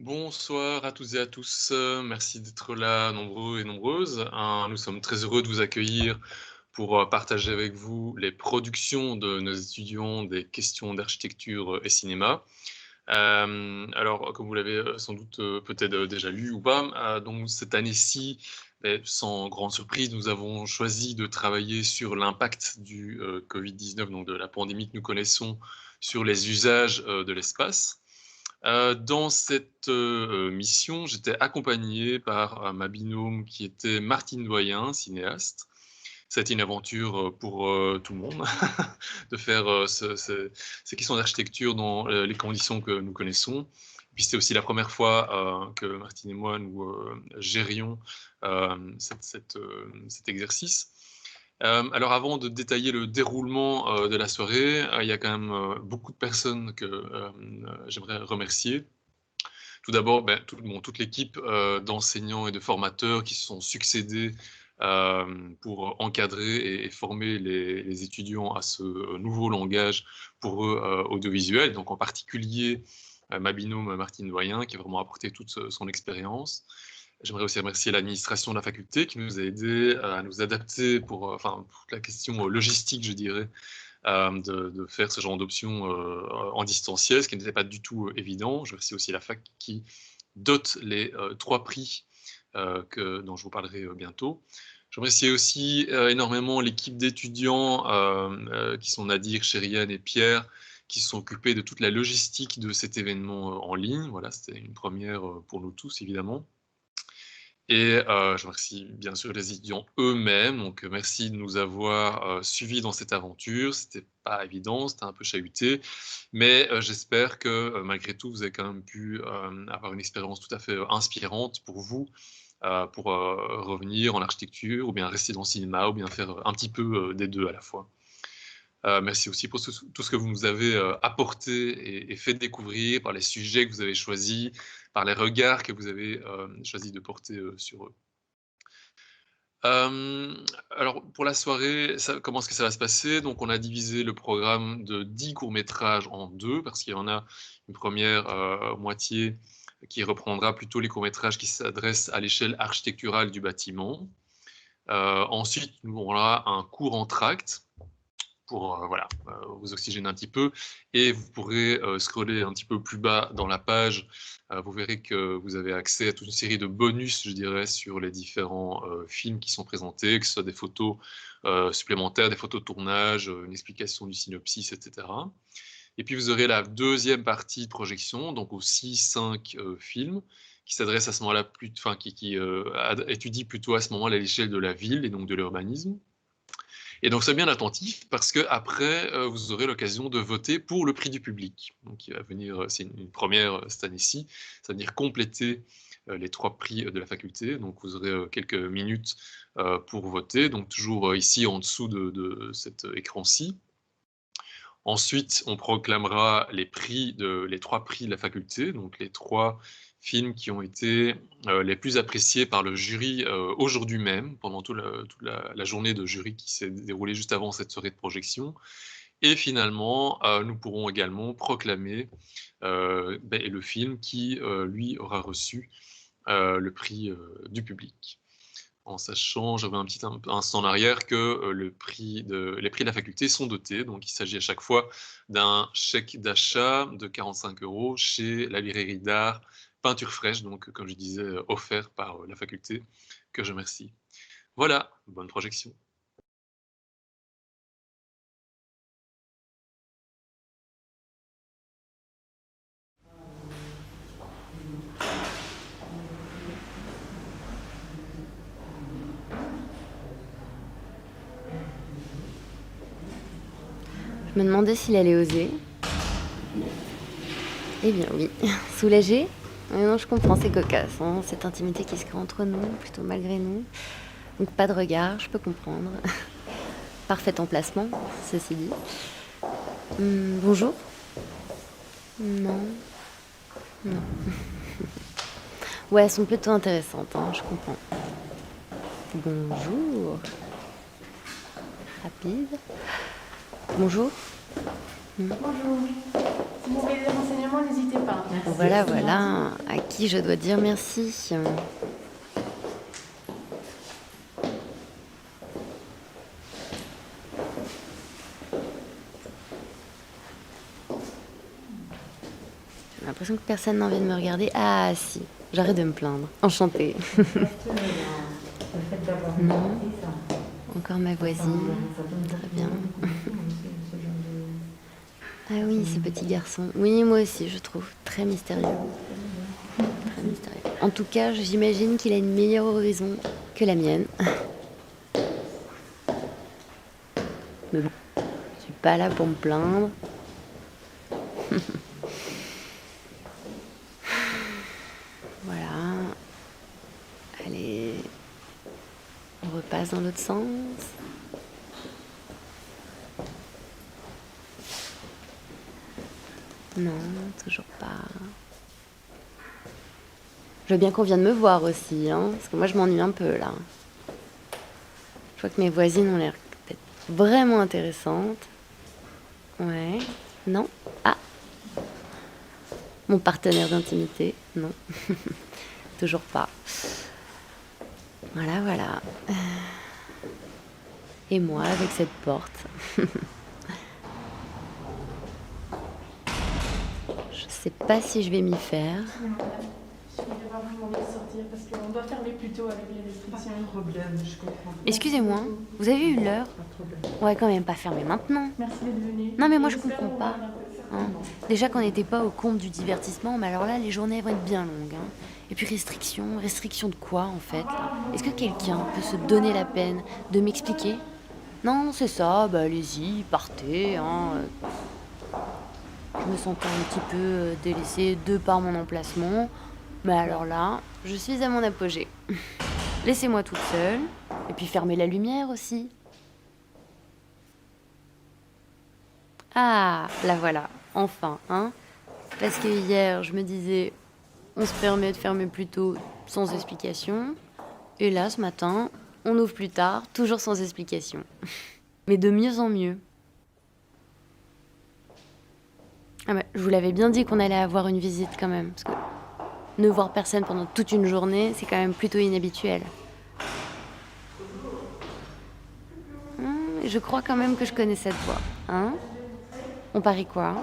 Bonsoir à toutes et à tous, merci d'être là nombreux et nombreuses. Nous sommes très heureux de vous accueillir pour, partager avec vous les productions de nos étudiants des questions d'architecture, et cinéma. Alors comme vous l'avez, sans doute, peut-être, déjà lu ou pas, donc cette année-ci, sans grande surprise, nous avons choisi de travailler sur l'impact du, Covid-19, donc de la pandémie que nous connaissons, sur les usages, de l'espace. Dans cette, mission, j'étais accompagné par, ma binôme qui était Martine Doyen, cinéaste. Ça a été une aventure, pour, tout le monde de faire, ces questions d'architecture dans, les conditions que nous connaissons. Puis c'était aussi la première fois, que Martine et moi nous, gérions, cet exercice. Alors avant de détailler le déroulement, de la soirée, il y a quand même, beaucoup de personnes que, j'aimerais remercier. Tout d'abord, toute l'équipe, d'enseignants et de formateurs qui se sont succédés, pour encadrer et former les étudiants à ce, nouveau langage pour eux, audiovisuel. Donc en particulier, ma binôme Martine Doyen qui a vraiment apporté toute son expérience. J'aimerais aussi remercier l'administration de la faculté qui nous a aidés, à nous adapter pour, toute la question, logistique, je dirais, de faire ce genre d'option, en distanciel, ce qui n'était pas du tout, évident. Je remercie aussi la fac qui dote les, 3 prix, dont je vous parlerai, bientôt. Je remercie aussi, énormément l'équipe d'étudiants, qui sont Nadir, Chériane et Pierre, qui se sont occupés de toute la logistique de cet événement, en ligne. Voilà, c'était une première, pour nous tous évidemment. Et je remercie bien sûr les étudiants eux-mêmes, donc merci de nous avoir, suivis dans cette aventure. C'était pas évident, c'était un peu chahuté, mais j'espère que, malgré tout, vous avez quand même pu, avoir une expérience tout à fait, inspirante pour vous, pour, revenir en architecture ou bien rester dans le cinéma ou bien faire, un petit peu, des 2 à la fois. Merci aussi pour tout ce que vous nous avez, apporté et fait découvrir par les sujets que vous avez choisis, par les regards que vous avez, choisi de porter, sur eux. Alors pour la soirée, comment est-ce que ça va se passer? Donc on a divisé le programme de 10 courts-métrages en 2 parce qu'il y en a une première moitié qui reprendra plutôt les courts-métrages qui s'adressent à l'échelle architecturale du bâtiment. Ensuite, nous on aura un cours entr'acte pour, voilà, vous oxygéner un petit peu et vous pourrez, scroller un petit peu plus bas dans la page. Vous verrez que vous avez accès à toute une série de bonus, je dirais, sur les différents, films qui sont présentés, que ce soit des photos, supplémentaires, des photos de tournage, une explication du synopsis et cetera. Et puis vous aurez la deuxième partie de projection, donc aussi 5 films qui s'adressent à ce moment-là étudient plutôt à ce moment-là l'échelle de la ville et donc de l'urbanisme. Et donc soyez bien attentifs parce qu'après, vous aurez l'occasion de voter pour le prix du public. Donc il va venir, c'est une première, cette année-ci, ça va venir compléter, les 3 prix, de la faculté. Donc vous aurez, quelques minutes, pour voter, donc toujours, ici en dessous de cet écran-ci. Ensuite, on proclamera les 3 prix de la faculté, donc les 3 films qui ont été, les plus appréciés par le jury, aujourd'hui même, pendant toute la journée de jury qui s'est déroulée juste avant cette soirée de projection. Et finalement, nous pourrons également proclamer, le film qui, lui, aura reçu, le prix, du public. En sachant, j'avais un petit instant en arrière que, les prix de la faculté sont dotés, donc il s'agit à chaque fois d'un chèque d'achat de 45 € chez la librairie d'art Peinture Fraîche, donc comme je disais, offert par, la faculté, que je remercie. Voilà, bonne projection. Je me demandais s'il allait oser. Eh bien oui, soulagé. Non, je comprends, c'est cocasse, hein, cette intimité qui se crée entre nous, plutôt malgré nous. Donc pas de regard, je peux comprendre. Parfait emplacement, ceci dit. Bonjour. Non. Non. Ouais, elles sont plutôt intéressantes, hein, je comprends. Bonjour. Rapide. Bonjour. Bonjour. Si vous voulez des renseignements, n'hésitez pas. Voilà, voilà, à qui je dois dire merci. J'ai l'impression que personne n'a envie de me regarder. Ah si, j'arrête de me plaindre. Enchantée. Non, encore ma voisine. Très bien. Ah oui, ce petit garçon. Oui, moi aussi, je trouve. Très mystérieux. Très mystérieux. En tout cas, j'imagine qu'il a une meilleure horizon que la mienne. Mais bon, je suis pas là pour me plaindre. Voilà. Allez. On repasse dans l'autre sens. Non, toujours pas. Je veux bien qu'on vienne me voir aussi, hein, parce que moi je m'ennuie un peu là. Je vois que mes voisines ont l'air peut-être vraiment intéressantes. Ouais. Non. Ah. Mon partenaire d'intimité. Non. Toujours pas. Voilà, voilà. Et moi avec cette porte. Je sais pas si je vais m'y faire. Je vais devoir vous demander de sortir parce qu'on doit fermer plus tôt avec les restrictions. Pas de problème, je comprends. Excusez-moi, vous avez eu l'heure? Pas de problème. On va quand même pas fermer maintenant. Merci d'être venu. Non mais moi Et je j'espère comprends vous pas. revoir un peu. Hein. Déjà qu'on n'était pas au comble du divertissement, mais alors là les journées vont être bien longues. Hein. Et puis restriction de quoi en fait là? Est-ce que quelqu'un peut se donner la peine de m'expliquer? Non, c'est ça, bah allez-y, partez. Hein. Je me sentais un petit peu délaissée de par mon emplacement. Mais alors là, je suis à mon apogée. Laissez-moi toute seule. Et puis fermez la lumière aussi. Ah, la voilà, enfin, hein. Parce que hier, je me disais, on se permet de fermer plus tôt sans explication. Et là, ce matin, on ouvre plus tard, toujours sans explication. Mais de mieux en mieux. Ah bah, je vous l'avais bien dit qu'on allait avoir une visite quand même. Parce que ne voir personne pendant toute une journée, c'est quand même plutôt inhabituel. Je crois quand même que je connais cette voix. Hein? On parie quoi?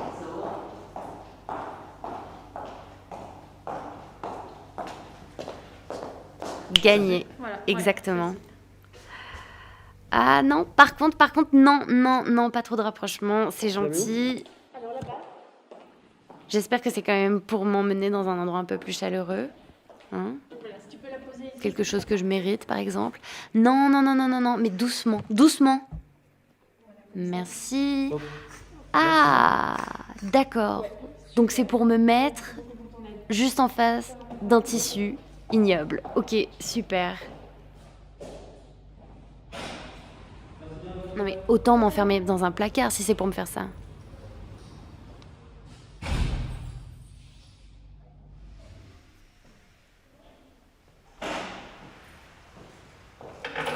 Gagné. Voilà, Exactement. ouais, Ah non, par contre, non, pas trop de rapprochement, c'est gentil. alors là-bas. J'espère que c'est quand même pour m'emmener dans un endroit un peu plus chaleureux. Hein? Voilà, si tu peux la poser ici. Quelque chose que je mérite, par exemple. Non, mais doucement. Merci. Ah, d'accord. Donc c'est pour me mettre juste en face d'un tissu ignoble. Ok, super. Non mais autant m'enfermer dans un placard si c'est pour me faire ça.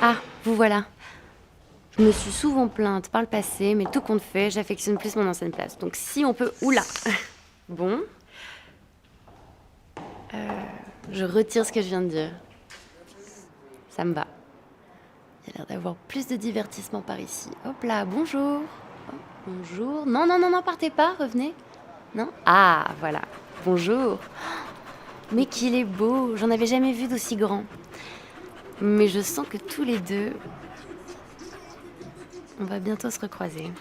Ah, vous voilà. Je me suis souvent plainte par le passé, mais tout compte fait, j'affectionne plus mon ancienne place. Donc si on peut... Oula. Bon. Je retire ce que je viens de dire. Ça me va. Il y a l'air d'avoir plus de divertissement par ici. Hop là, bonjour. Oh, bonjour. Non, partez pas, revenez. Non? Ah, voilà. Bonjour. Mais qu'il est beau. J'en avais jamais vu d'aussi grand. Mais je sens que tous les deux, on va bientôt se recroiser.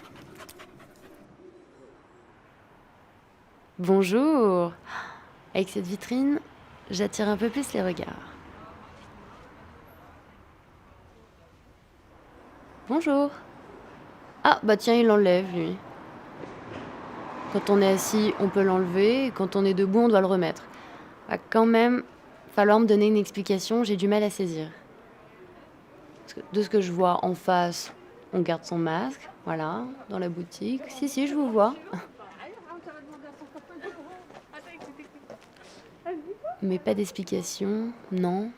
Bonjour. Avec cette vitrine, j'attire un peu plus les regards. Bonjour. Ah, bah tiens, il l'enlève, lui. Quand on est assis, on peut l'enlever, et quand on est debout, on doit le remettre. Va quand même falloir me donner une explication, j'ai du mal à saisir. Parce que de ce que je vois en face, on garde son masque, voilà, dans la boutique. Si, je vous vois. Mais pas d'explication, non.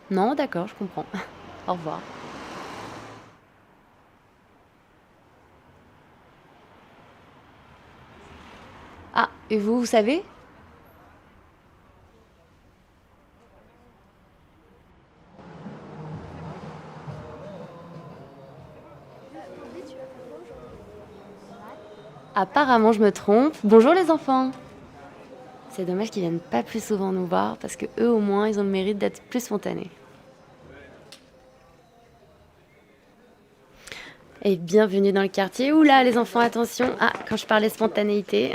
Non, d'accord, je comprends. Au revoir. Et vous savez? Apparemment, je me trompe. Bonjour les enfants. C'est dommage qu'ils viennent pas plus souvent nous voir parce que eux, au moins, ils ont le mérite d'être plus spontanés. Et bienvenue dans le quartier. Oula, les enfants, attention. Ah, quand je parlais spontanéité.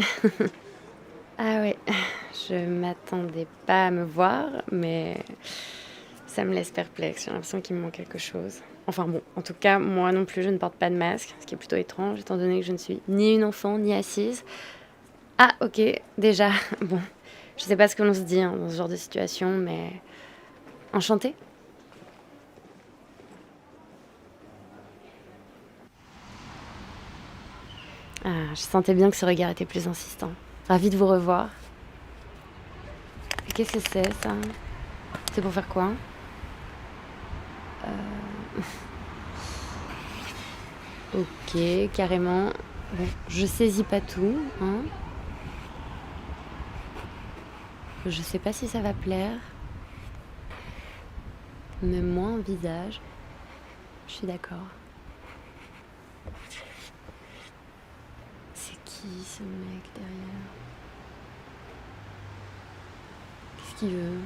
Ah ouais, je m'attendais pas à me voir, mais ça me laisse perplexe. J'ai l'impression qu'il me manque quelque chose. Enfin bon, en tout cas, moi non plus, je ne porte pas de masque, ce qui est plutôt étrange, étant donné que je ne suis ni une enfant, ni assise. Ah, ok, déjà, bon, je sais pas ce que l'on se dit dans ce genre de situation, mais enchantée. Ah, je sentais bien que ce regard était plus insistant. Ravie de vous revoir. Et qu'est-ce que c'est, ça? C'est pour faire quoi? Ok, carrément. Bon, je saisis pas tout, hein. Je sais pas si ça va plaire. Mais moi, en visage, je suis d'accord. C'est qui ce mec derrière? Qu'est-ce qu'il veut?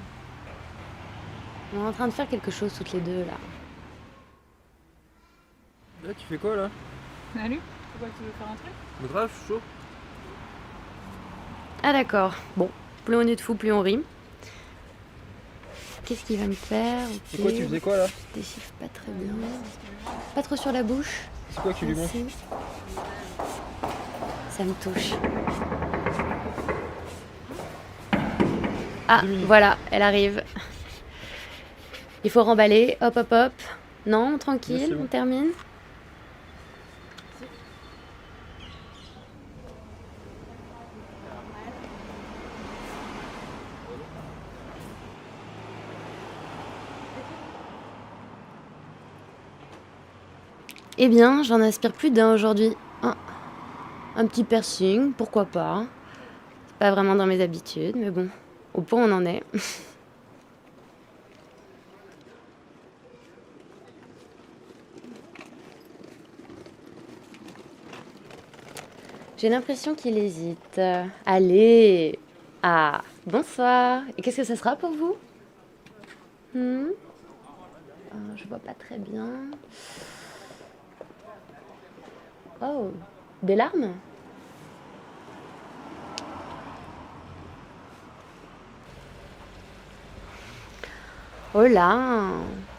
On est en train de faire quelque chose toutes les deux là. Là, tu fais quoi là? Salut, pourquoi tu veux faire un truc? Mais grave, je suis chaud. Ah d'accord, bon, plus on est de fous, plus on rit. Qu'est-ce qu'il va me faire? C'est quoi, tu faisais quoi là? Je déchiffre pas très bien. Pas trop sur la bouche. C'est quoi que tu lui montres? Merci. Ça me touche. Ah, voilà, elle arrive. Il faut remballer, hop hop hop. Non, tranquille, Oui, c'est bon. on termine. Eh bien, j'en aspire plus d'un aujourd'hui. Un petit piercing, pourquoi pas. C'est pas vraiment dans mes habitudes, mais bon, au point on en est. J'ai l'impression qu'il hésite. Allez. Ah, bonsoir. Et qu'est-ce que ça sera pour vous? Je vois pas très bien. Oh, des larmes? Oh là,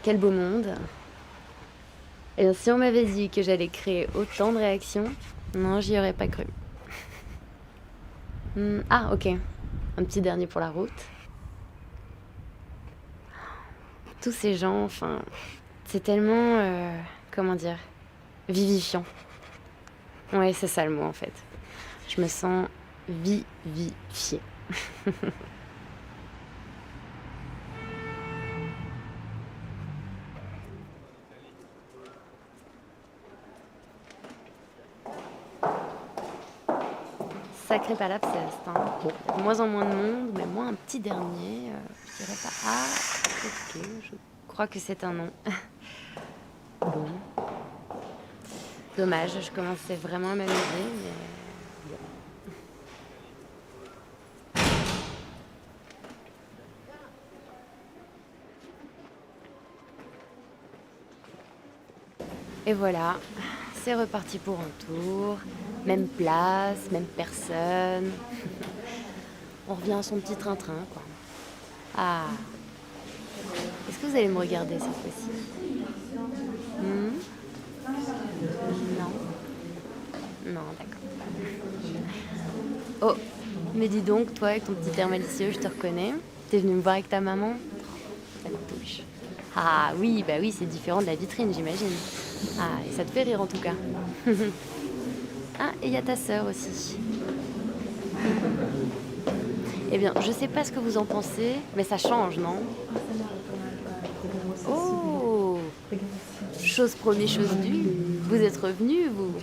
quel beau monde. Et si on m'avait dit que j'allais créer autant de réactions, non, j'y aurais pas cru. Ah, ok. Un petit dernier pour la route. Tous ces gens, enfin, c'est tellement, comment dire, vivifiant. Ouais, c'est ça le mot en fait. Je me sens vivifiée. Sacré palimpseste, hein. Bon, de moins en moins de monde, mais moi un petit dernier, je dirais pas. Ah, ok, je crois que c'est un nom. Bon. Dommage, je commençais vraiment à m'amuser, mais bon. Et voilà, c'est reparti pour un tour. Même place, même personne. On revient à son petit train-train, quoi. Ah. Est-ce que vous allez me regarder cette fois-ci? Non. Non, d'accord. Oh, mais dis donc, toi, avec ton petit air malicieux, je te reconnais. T'es venu me voir avec ta maman? Ça me touche. Ah oui, bah oui, c'est différent de la vitrine, j'imagine. Ah, et ça te fait rire en tout cas. Ah, et il y a ta sœur aussi. Eh bien, je sais pas ce que vous en pensez, mais ça change, non? Oh! Chose promise, chose due. Vous êtes revenus, vous.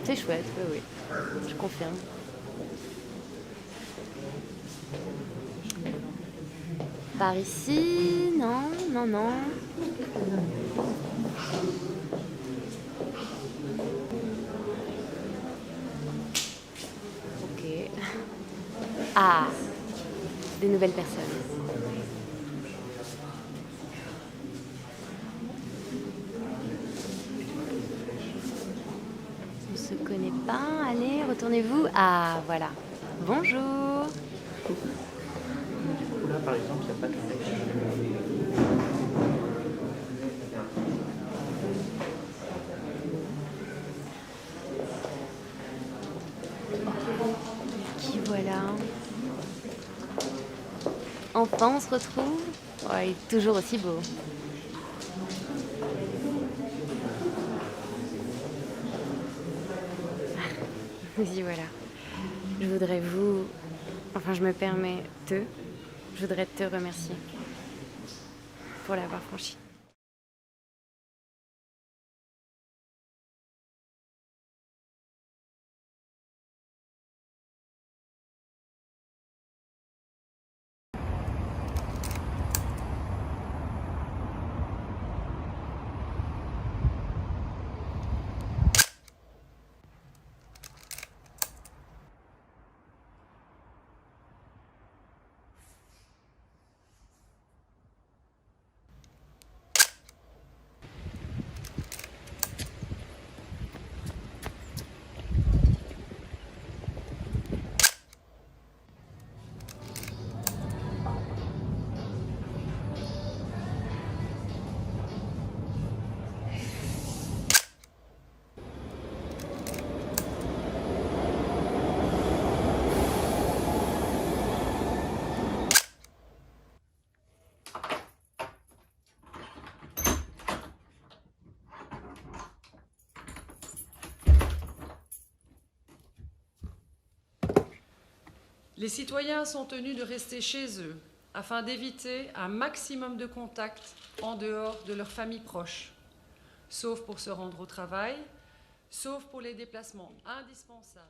C'est chouette, oui, oui. Je confirme. Par ici, non, non, non. Ok. Ah, des nouvelles personnes. On se connaît pas. Allez, retournez-vous. Ah, voilà. Bonjour. Du coup, là, par exemple, il n'y a pas de flèche. Qui voilà. Enfin, on se retrouve. Ouais, il est toujours aussi beau. Oui, voilà. Je voudrais vous... Enfin, je me permets je voudrais te remercier pour l'avoir franchi. Les citoyens sont tenus de rester chez eux afin d'éviter un maximum de contacts en dehors de leur famille proche, sauf pour se rendre au travail, sauf pour les déplacements indispensables.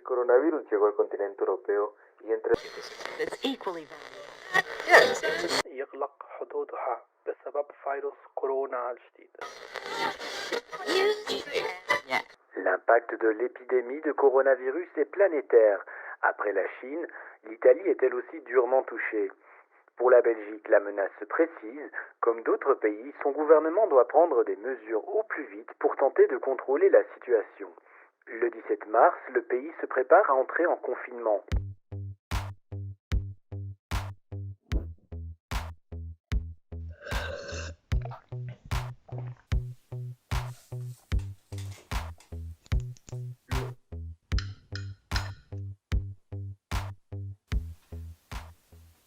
coronavirus llegó al continente europeo y entre يغلق حدودها بسبب فيروس كورونا الجديد. L'impact de l'épidémie de coronavirus est planétaire. Après la Chine, l'Italie est elle aussi durement touchée. Pour la Belgique, la menace se précise. Comme d'autres pays, son gouvernement doit prendre des mesures au plus vite pour tenter de contrôler la situation. Le 17 mars, le pays se prépare à entrer en confinement.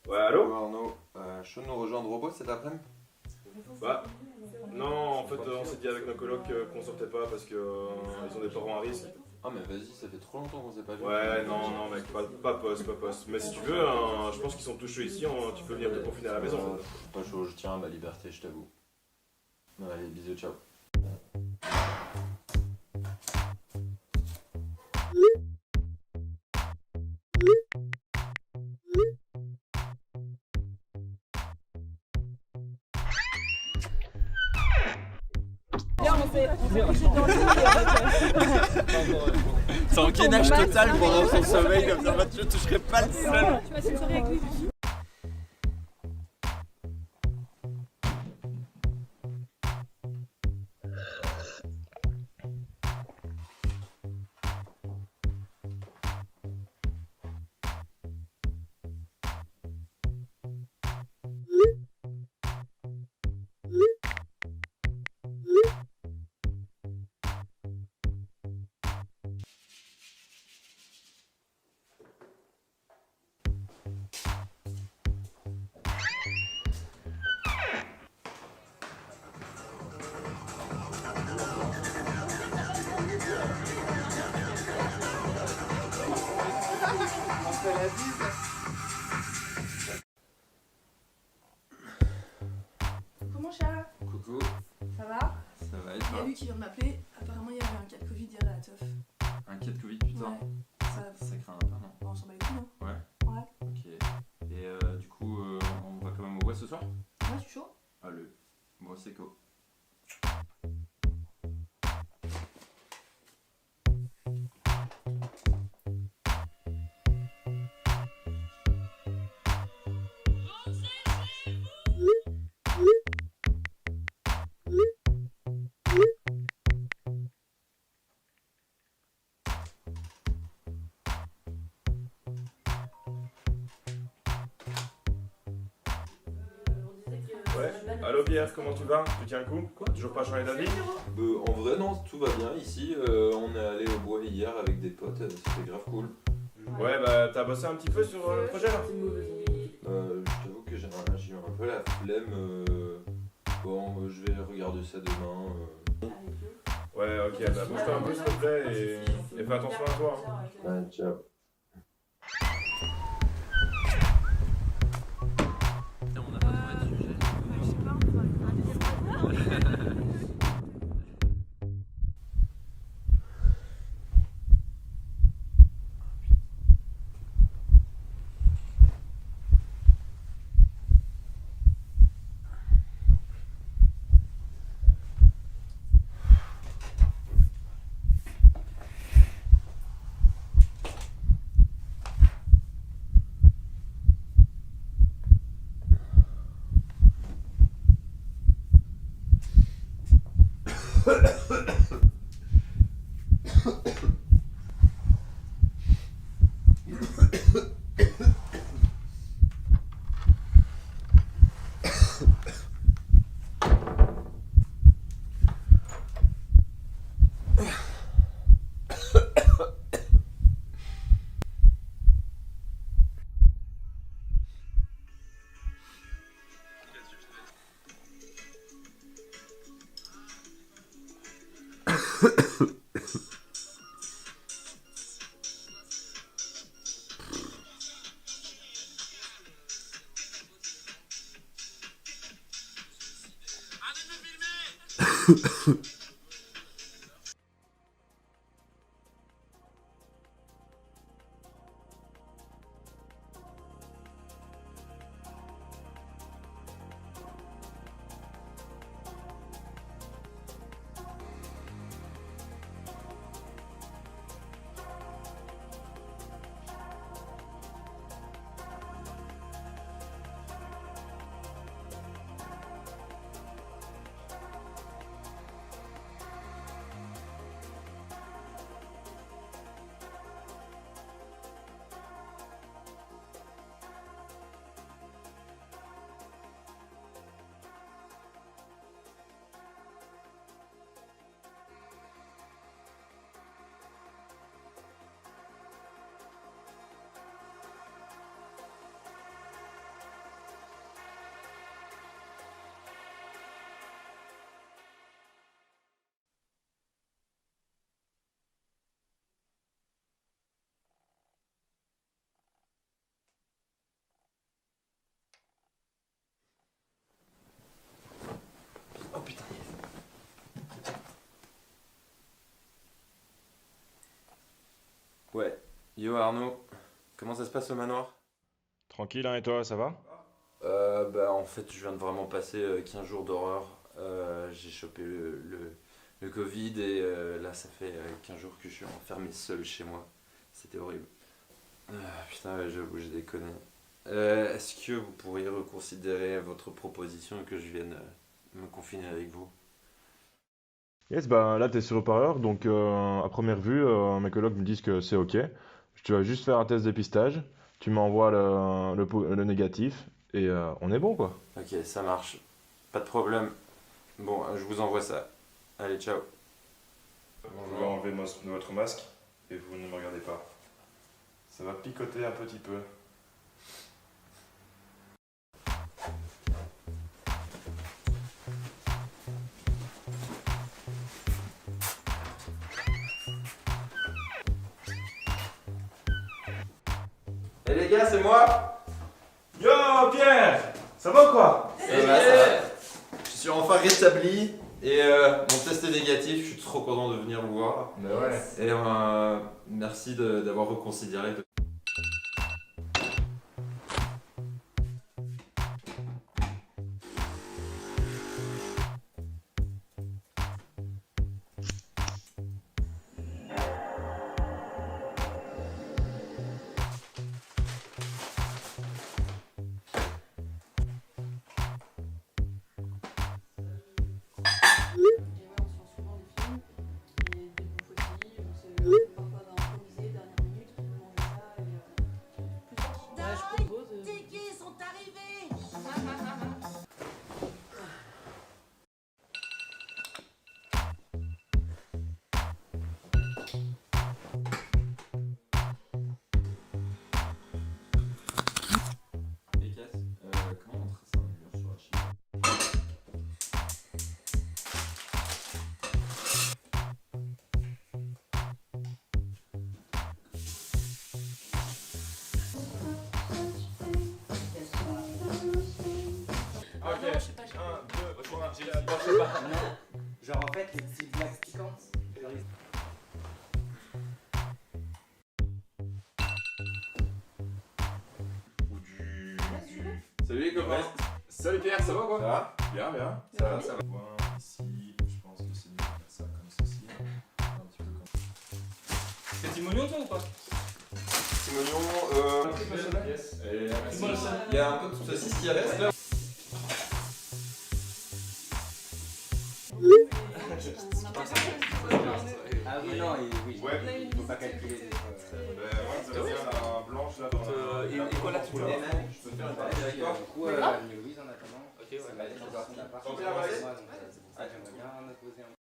Ouais, allô? Arnaud, chaud de nous rejoindre Robot cet après-midi? Bah, non, en fait, on s'est dit avec nos colocs qu'on sortait pas parce que ils ont des parents à risque. Ah, mais vas-y, ça fait trop longtemps qu'on s'est pas vu. Ouais, non, mec, pas poste. Mais si tu veux, je pense qu'ils sont tous chauds ici, tu peux venir te confiner à la maison. Pas chaud, je tiens à ma liberté, je t'avoue. Allez, bisous, ciao. C'est en gainage total pendant son sommeil, comme ça je toucherai pas le sol. mon chat. Coucou, Ça va? ça va et Il y a toi? lui qui vient de m'appeler. Apparemment, il y avait un cas de Covid hier à la teuf. Un cas de Covid, putain. Ouais. Ça craint un peu, non? Bon, on s'en bat les couilles, non? Ouais. Ouais. Ok. Et du coup, on va quand même au bois ce soir? Ouais, je suis chaud. Allez, bon, c'est co. Ouais. Allô Pierre, comment tu vas? Tu tiens le coup? Toujours pas changé d'avis? En vrai, non, tout va bien ici. On est allé au bois hier avec des potes, c'était grave cool. Ouais, bah t'as bossé un petit peu sur le projet là? Je t'avoue que j'ai eu un peu la flemme. Bon, je vais regarder ça demain. Ouais, ok, bah bouge-toi un peu s'il te plaît et fais attention à toi. Hein. Ouais, ciao. On n'a pas trouvé de sujet. Oh putain. Ouais, yo Arnaud, comment ça se passe au manoir? Tranquille, hein, et toi, ça va? En fait, je viens de vraiment passer 15 jours d'horreur. J'ai chopé le Covid et là, ça fait 15 jours que je suis enfermé seul chez moi. C'était horrible. Putain, ouais, j'avoue, j'ai déconné. Est-ce que vous pourriez reconsidérer votre proposition que je vienne me confiner avec vous? Yes, bah là t'es sur le parleur, donc à première vue, mes collègues me disent que c'est ok. Tu vas juste faire un test dépistage, tu m'envoies le négatif et on est bon quoi. Ok, ça marche. Pas de problème. Bon, je vous envoie ça. Allez, ciao. Je vais enlever votre masque et vous ne me regardez pas. Ça va picoter un petit peu. Eh les gars, c'est moi! Yo Pierre! Ça va ou quoi? Ça va, ça va. suis enfin rétabli et mon test est négatif. Je suis trop content de venir vous voir. Mais ouais. Et merci d'avoir reconsidéré. Genre en fait, les petites blagues piquantes. Salut les copains. Salut Pierre, ça va quoi? Ça va? Bien, bien. Ça va, ça va. Ici, je pense que c'est mieux de faire ça comme ceci. Un petit peu comme C'est petit Mognon toi ou pas? Simonion, Yes. Et merci. il y a un peu de saucisse qui reste là. Ah oui, non, oui. Ouais. Il faut pas calculer. Moi, je veux bien la blanche là. Et quoi là tu peux Je peux te faire une partie avec toi. Du coup, Louise en attendant. Ok, ouais. Ça va être dans son appart. Santé, la Valais. Donc c'est pour ça que j'aimerais bien poser un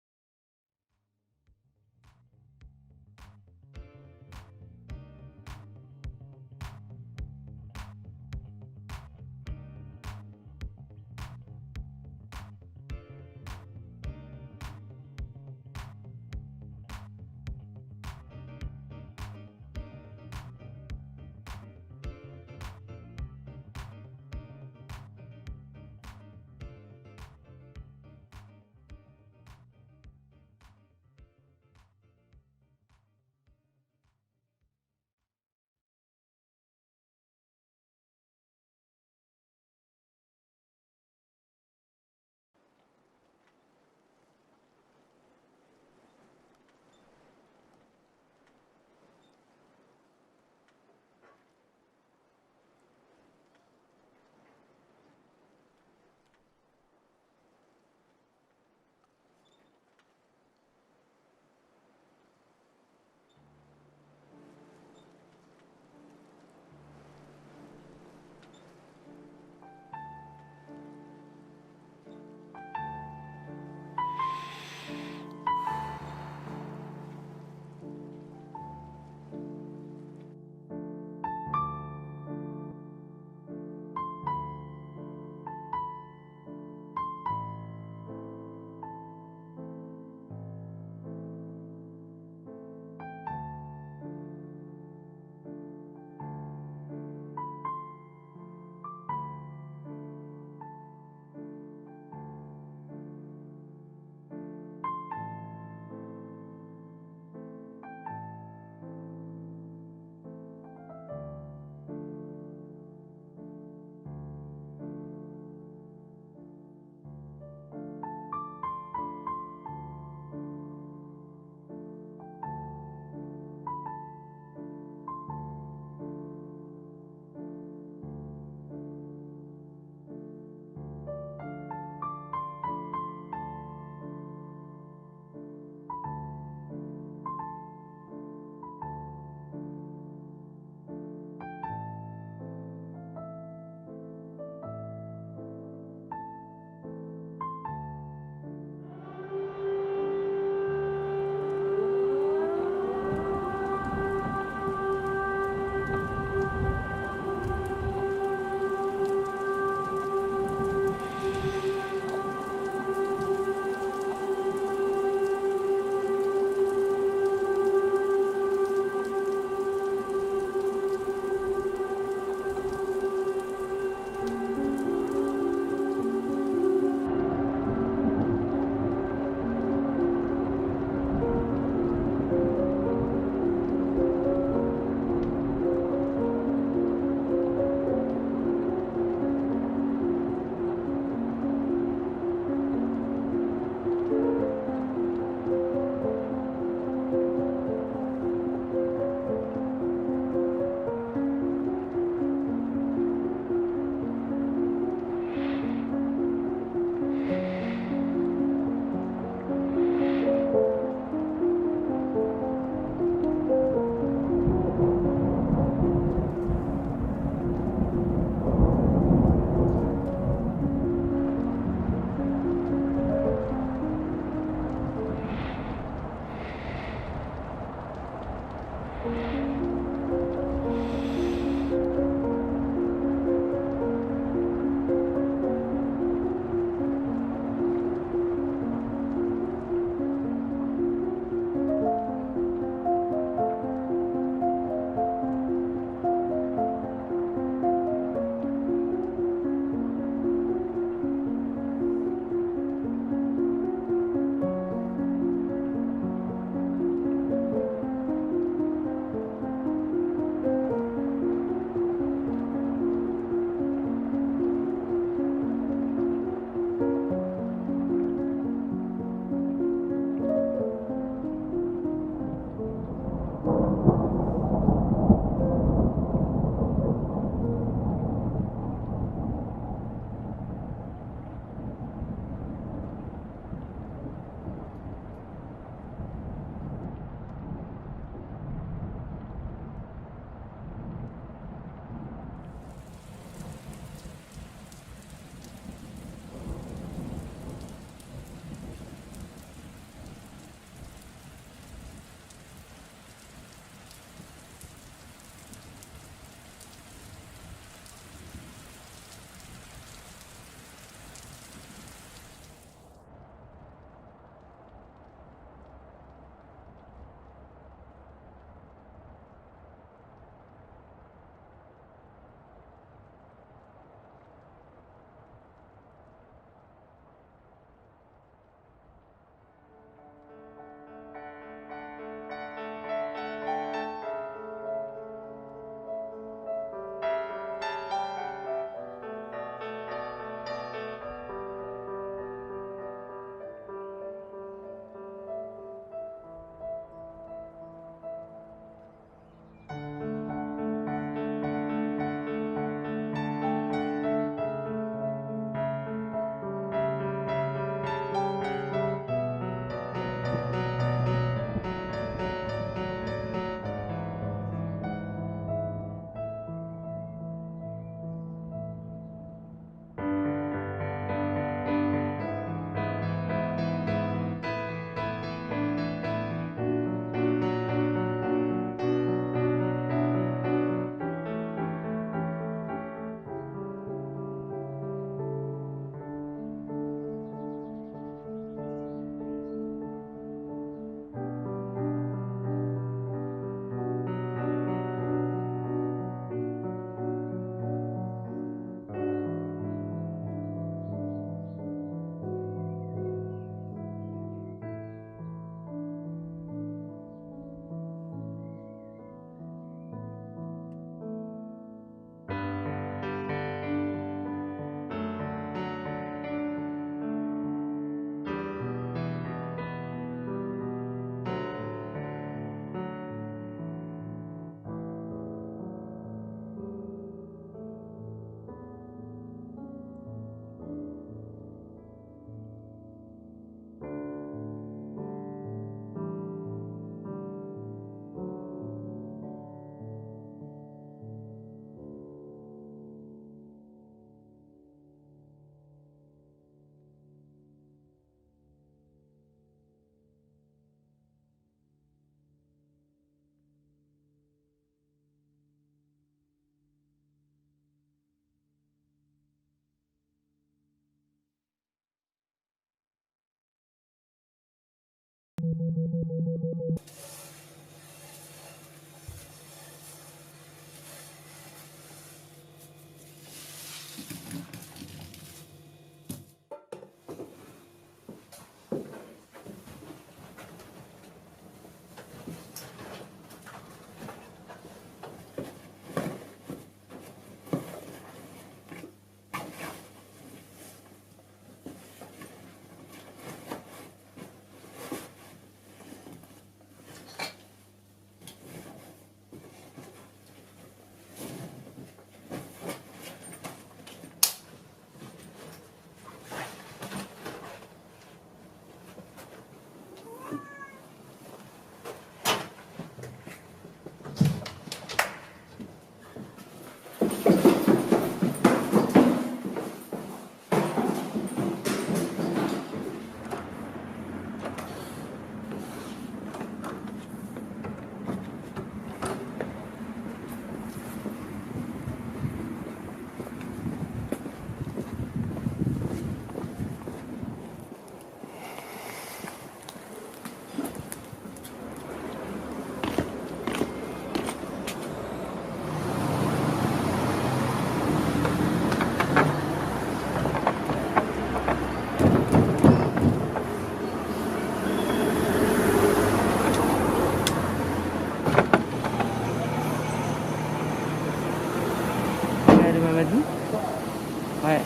Ouais.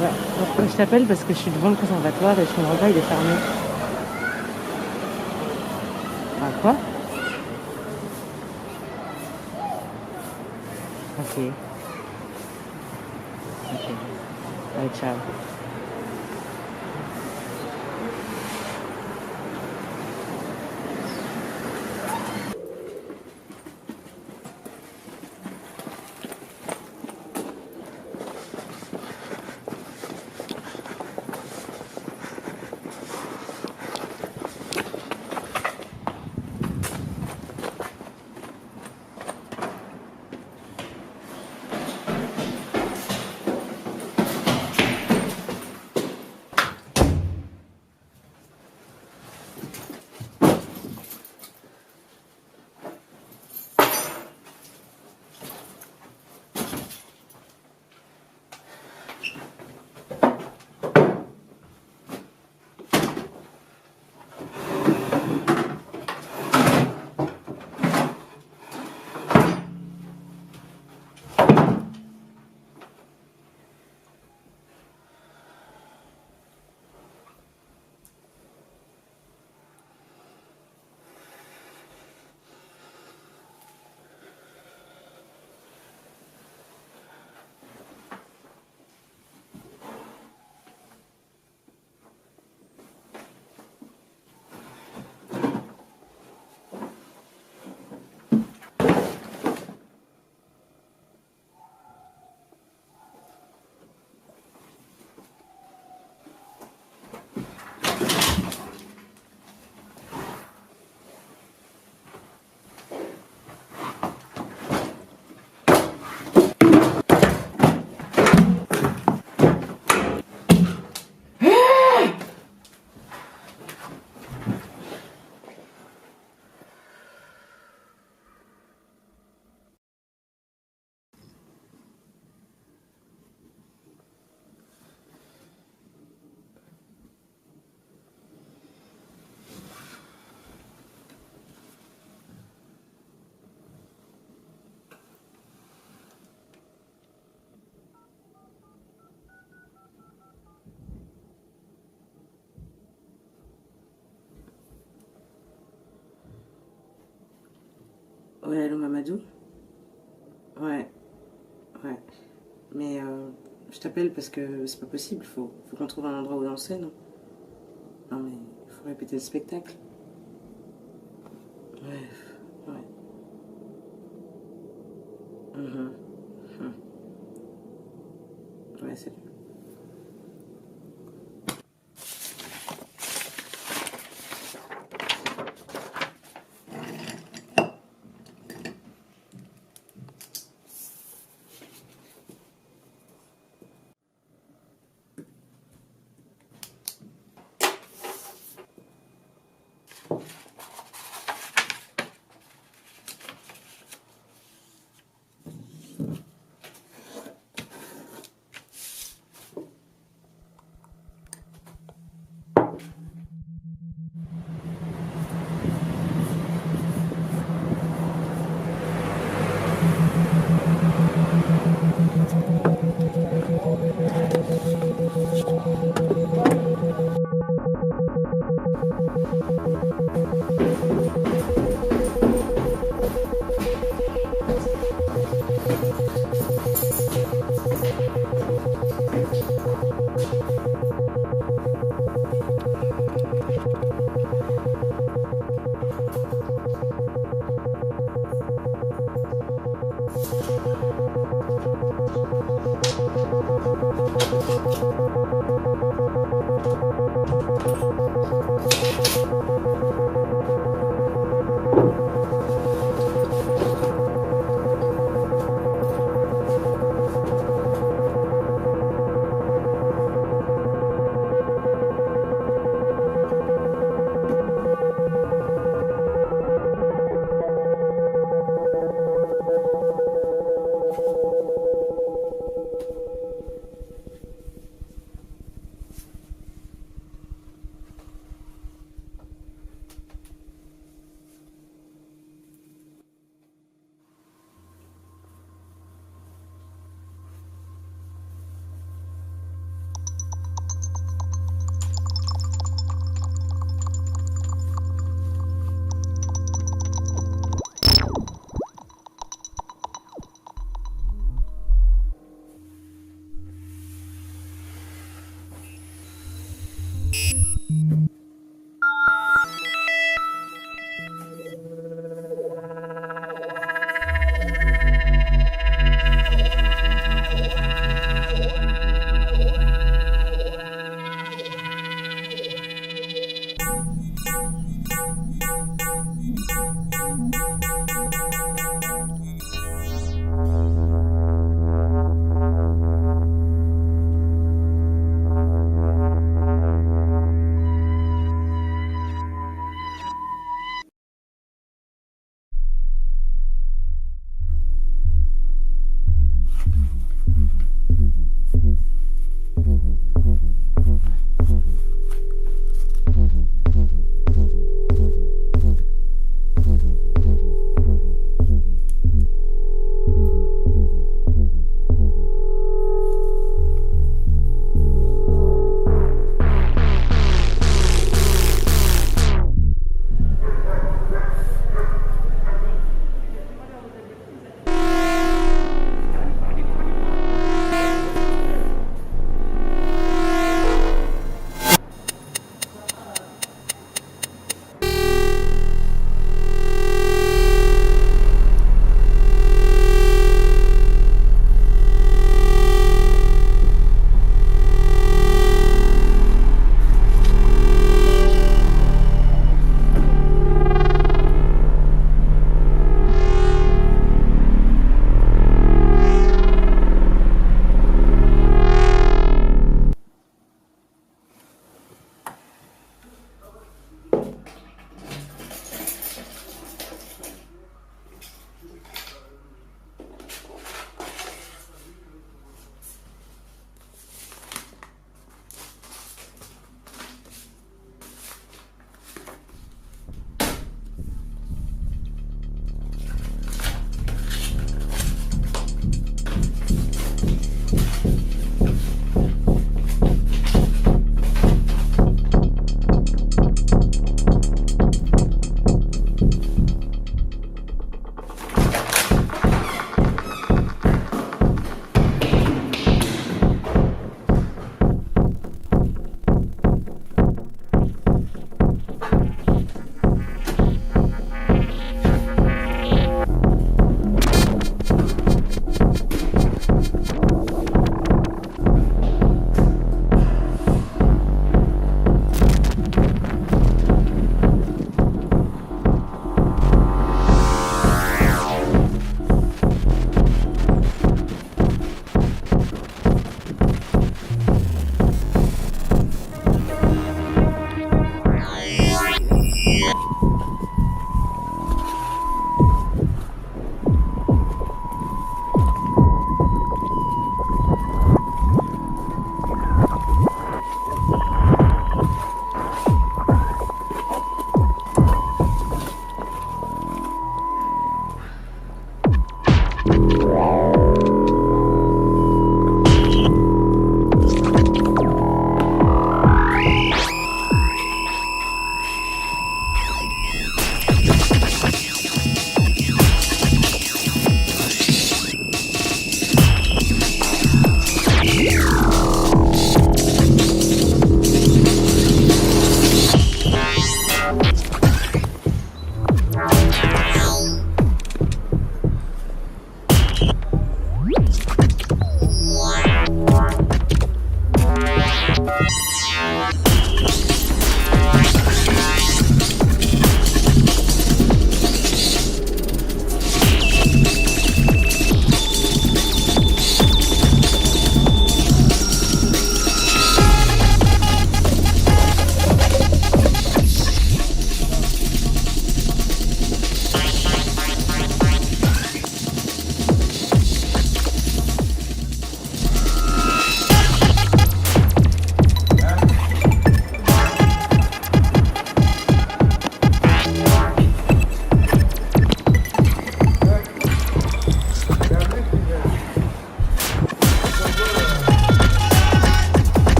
Ouais. Donc, je t'appelle parce que je suis devant le conservatoire et son repas il est fermé. Ah quoi? Ok. Ok. Allez, ciao. Ouais, allô Mamadou? Ouais, ouais. Mais je t'appelle parce que c'est pas possible, faut qu'on trouve un endroit où danser, non? Non mais il faut répéter le spectacle. Ouais, ouais. Mhm, mhm. Ouais, salut.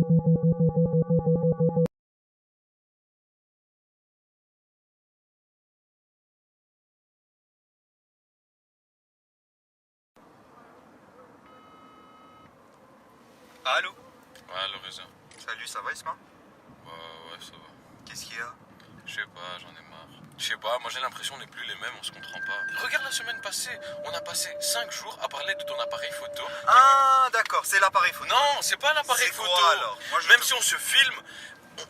Allô? Ouais, allô, Reza. Salut, ça va Isma? Ouais, ça va. Qu'est-ce qu'il y a? Je sais pas, j'en ai marre. Je sais pas, moi j'ai l'impression qu'on n'est plus les mêmes, on se comprend pas. Regarde la semaine passée, on a passé 5 jours à parler de ton appareil photo. Ah, d'accord, c'est l'appareil photo. Non, c'est pas l'appareil photo. Quoi, alors? Même si on se filme,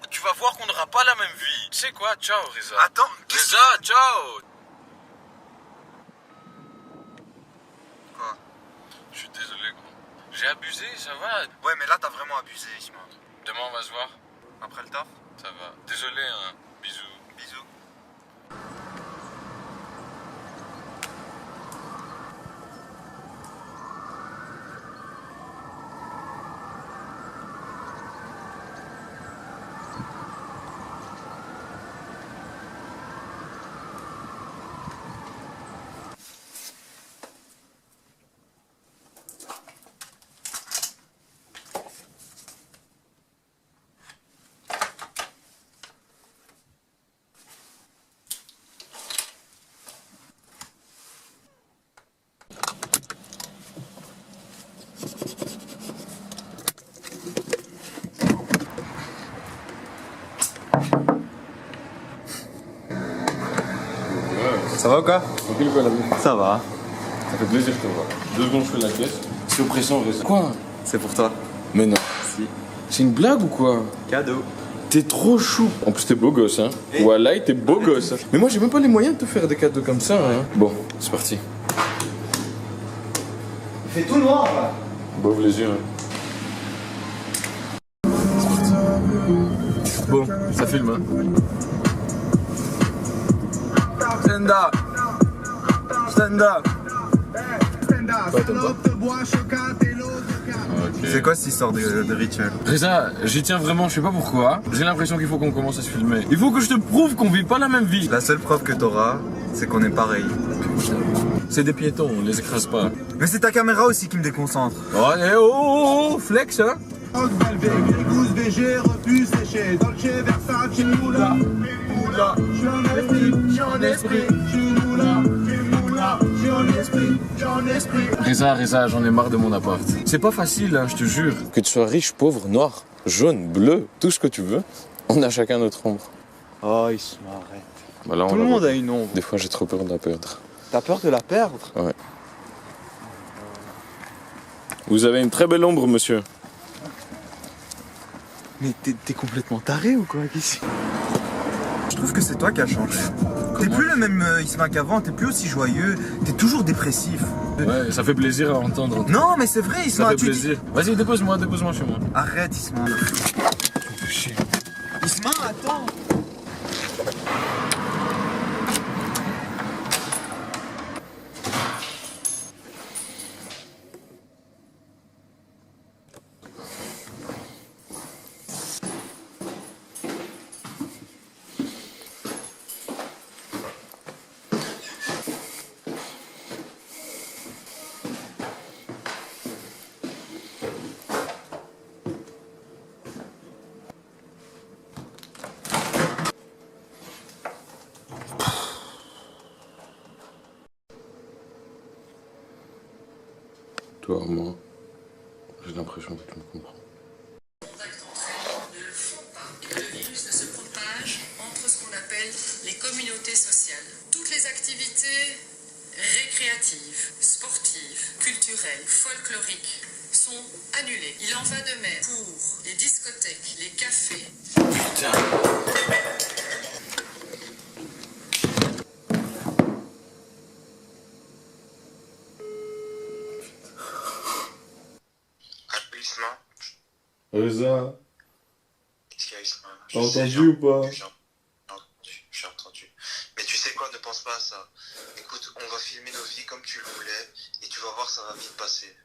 tu vas voir qu'on n'aura pas la même vie. Tu sais quoi, ciao Reza. Attends, Reza, ciao. Quoi? Je suis désolé, gros. J'ai abusé, ça va. Ouais, mais là t'as vraiment abusé, Isma. Demain on va se voir. Après le taf? Ça va. Désolé, hein. Bisous. Bisous. Ça va ou quoi? Tranquille quoi la vie? Ça va. Ça fait plaisir de te voir. 2 secondes je fais la caisse. Sous pression Reza. Quoi? C'est pour toi. Mais non. Si. C'est une blague ou quoi? Cadeau. T'es trop chou. En plus t'es beau gosse hein. Wallah t'es beau gosse. Mais moi j'ai même pas les moyens de te faire des cadeaux comme ça hein. Bon, c'est parti. Il fait tout noir là. Bouvre les yeux hein. Bon, ça filme hein. Stand up. Stand up. Ouais, t'aimes pas. C'est quoi cette histoire de rituel? Reza, j'y tiens vraiment, je sais pas pourquoi. J'ai l'impression qu'il faut qu'on commence à se filmer. Il faut que je te prouve qu'on vit pas la même vie. La seule preuve que t'auras, c'est qu'on est pareil. C'est des piétons, on les écrase pas. Mais c'est ta caméra aussi qui me déconcentre. Oh, eh, oh, flex hein. Reza, j'en ai marre de mon appart. C'est pas facile, hein, je te jure. Que tu sois riche, pauvre, noir, jaune, bleu, tout ce que tu veux, on a chacun notre ombre. Oh, il se m'arrête. Bah là, Tout le monde a une ombre. Des fois, j'ai trop peur de la perdre. T'as peur de la perdre? Ouais. Vous avez une très belle ombre, monsieur. Mais t'es complètement taré ou quoi ici? Je trouve que c'est toi qui as changé. T'es plus le même Isma qu'avant, t'es plus aussi joyeux, t'es toujours dépressif. Ouais, ça fait plaisir à entendre. Non, mais c'est vrai, Isma. Ça fait plaisir. Vas-y, dépose-moi chez moi. Arrête, Isma. Isma, attends. Toi, moi, j'ai l'impression que tu me comprends. Ne le font pas. Le virus ne se propage entre ce qu'on appelle les communautés sociales. Toutes les activités récréatives, sportives, culturelles, folkloriques sont annulées. Il en va de même pour les discothèques, les cafés. Putain. Reza, t'as entendu ou pas? J'ai entendu. Mais tu sais quoi, ne pense pas à ça. Écoute, on va filmer nos vies comme tu le voulais, et tu vas voir, ça va vite passer.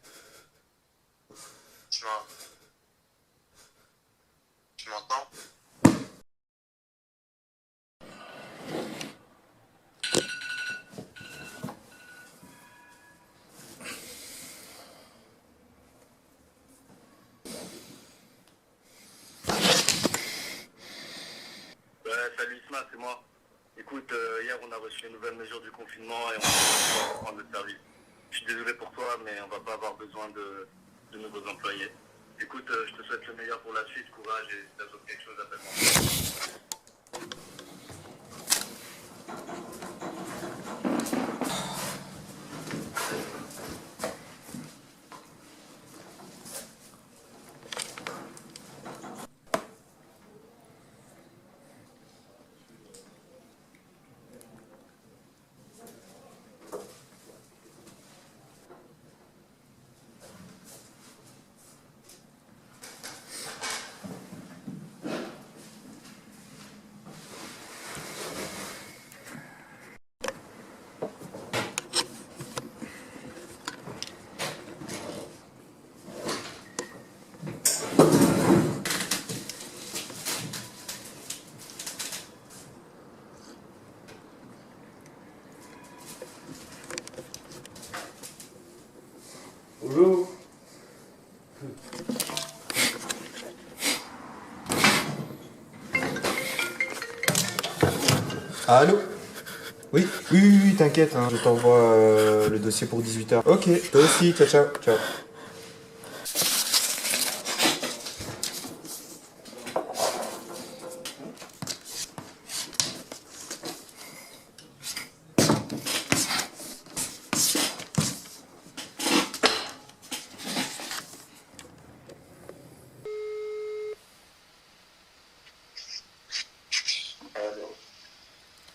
Tu m'entends? Salut Isma, c'est moi. Écoute, hier on a reçu les nouvelles mesures du confinement et on va reprendre le service. Je suis désolé pour toi, mais on va pas avoir besoin de nouveaux employés. Écoute, je te souhaite le meilleur pour la suite, courage et si t'as besoin de quelque chose, appelle-moi. Bonjour. Allô? Oui, t'inquiète, hein, je t'envoie le dossier pour 18h. Ok, toi aussi, ciao, ciao, ciao.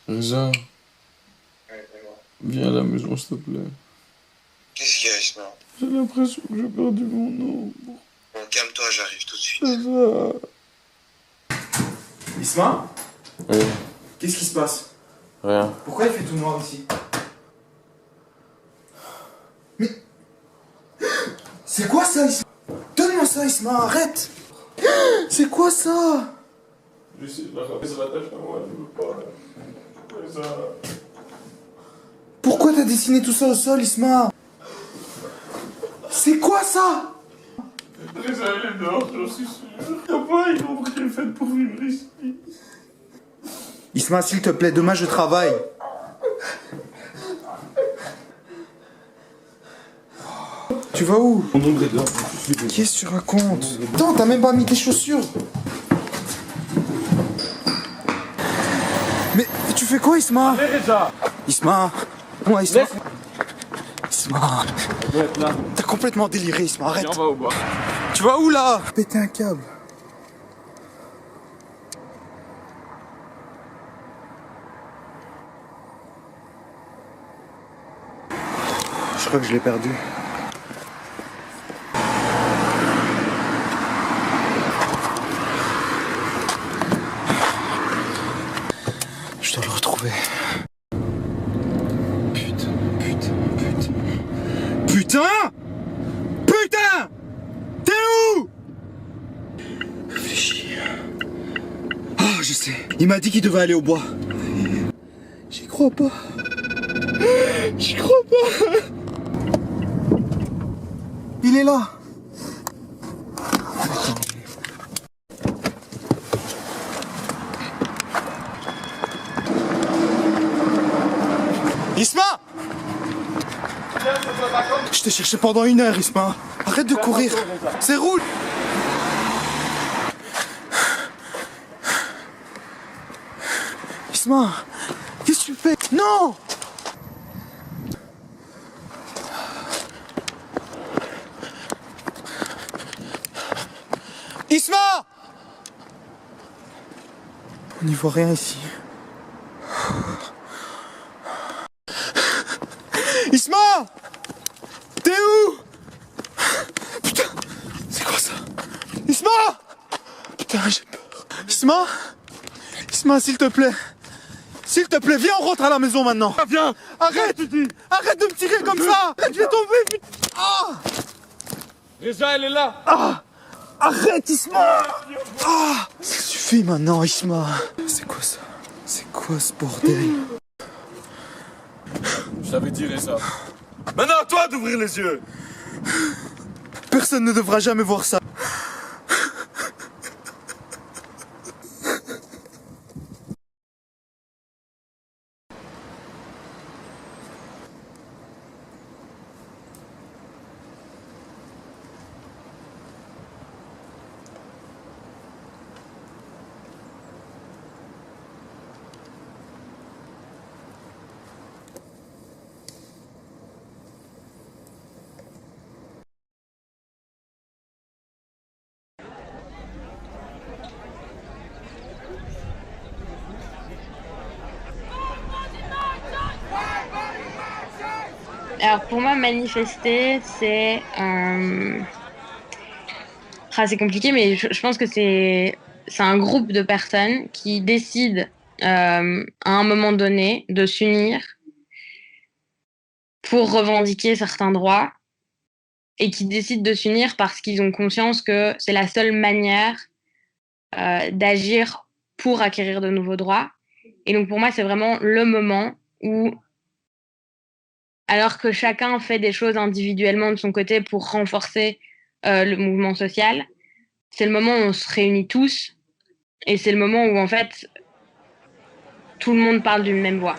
Reza, viens à la maison s'il te plaît. Qu'est-ce qu'il y a, Isma? J'ai l'impression que j'ai perdu mon ombre. Bon, calme-toi, j'arrive tout de suite. Reza. Isma? Oui. Qu'est-ce qui se passe? Rien. Pourquoi il fait tout noir ici? Mais... C'est quoi ça, Isma? Donne-moi ça, Isma, arrête! C'est quoi ça? Je sais, elle se rattache à moi, je veux pas. Reza. Pourquoi t'as dessiné tout ça au sol, Isma? C'est quoi ça? Reza, elle est dehors, j'en suis sûr. Y'a pas une ombre qui est faite pour vivre ici. Isma, s'il te plaît, demain je travaille. Tu vas où? Mon ombre est dehors. Qu'est-ce que tu racontes? Attends, t'as même pas mis tes chaussures. Mais tu fais quoi, Isma? Allez, Reza. Isma. Ouais, Isma. Laisse. Isma. Elle doit être là. T'as complètement déliré, Isma, arrête. Viens, on va au bar. Tu vas où là? Péter un câble. Je crois que je l'ai perdu. Je dois le retrouver. Putain. T'es où? Réfléchis. Ah, je sais. Il m'a dit qu'il devait aller au bois. J'y crois pas. Il est là. Attends. Isma! Je t'ai cherché pendant 1 heure, Isma. Arrête de courir. C'est roule. Isma, qu'est-ce que tu fais? Non! Isma! On n'y voit rien ici. Isma! T'es où? Putain, c'est quoi ça? Isma! Putain, j'ai peur. Isma, s'il te plaît. S'il te plaît, viens, on rentre à la maison maintenant. Viens. Arrête! Arrête de me tirer comme ça! Arrête, je vais tomber, putain! Ah! Reza, elle est là. Ah! Arrête, Isma! Ah! Ça suffit maintenant, Isma. C'est quoi ça? C'est quoi ce bordel? Je t'avais dit, Reza. Maintenant, à toi d'ouvrir les yeux. Personne ne devra jamais voir ça. Alors pour moi, manifester, c'est compliqué, mais je pense que c'est un groupe de personnes qui décident à un moment donné de s'unir pour revendiquer certains droits et qui décident de s'unir parce qu'ils ont conscience que c'est la seule manière d'agir pour acquérir de nouveaux droits. Et donc pour moi, c'est vraiment le moment où, alors que chacun fait des choses individuellement de son côté pour renforcer le mouvement social, c'est le moment où on se réunit tous et c'est le moment où en fait tout le monde parle d'une même voix.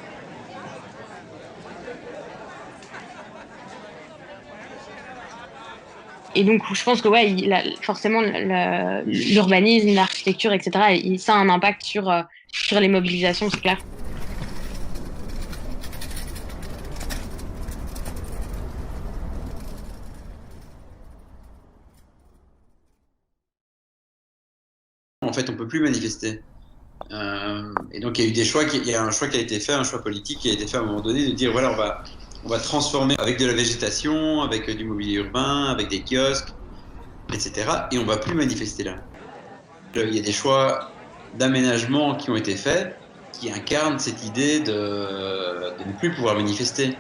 Et donc je pense que ouais, forcément l'urbanisme, l'architecture, etc., ça a un impact sur les mobilisations, c'est clair. En fait, on peut plus manifester. Et donc, il y a un choix qui a été fait, un choix politique qui a été fait à un moment donné de dire voilà, on va transformer avec de la végétation, avec du mobilier urbain, avec des kiosques, etc. Et on va plus manifester là. Il y a des choix d'aménagement qui ont été faits qui incarnent cette idée de ne plus pouvoir manifester.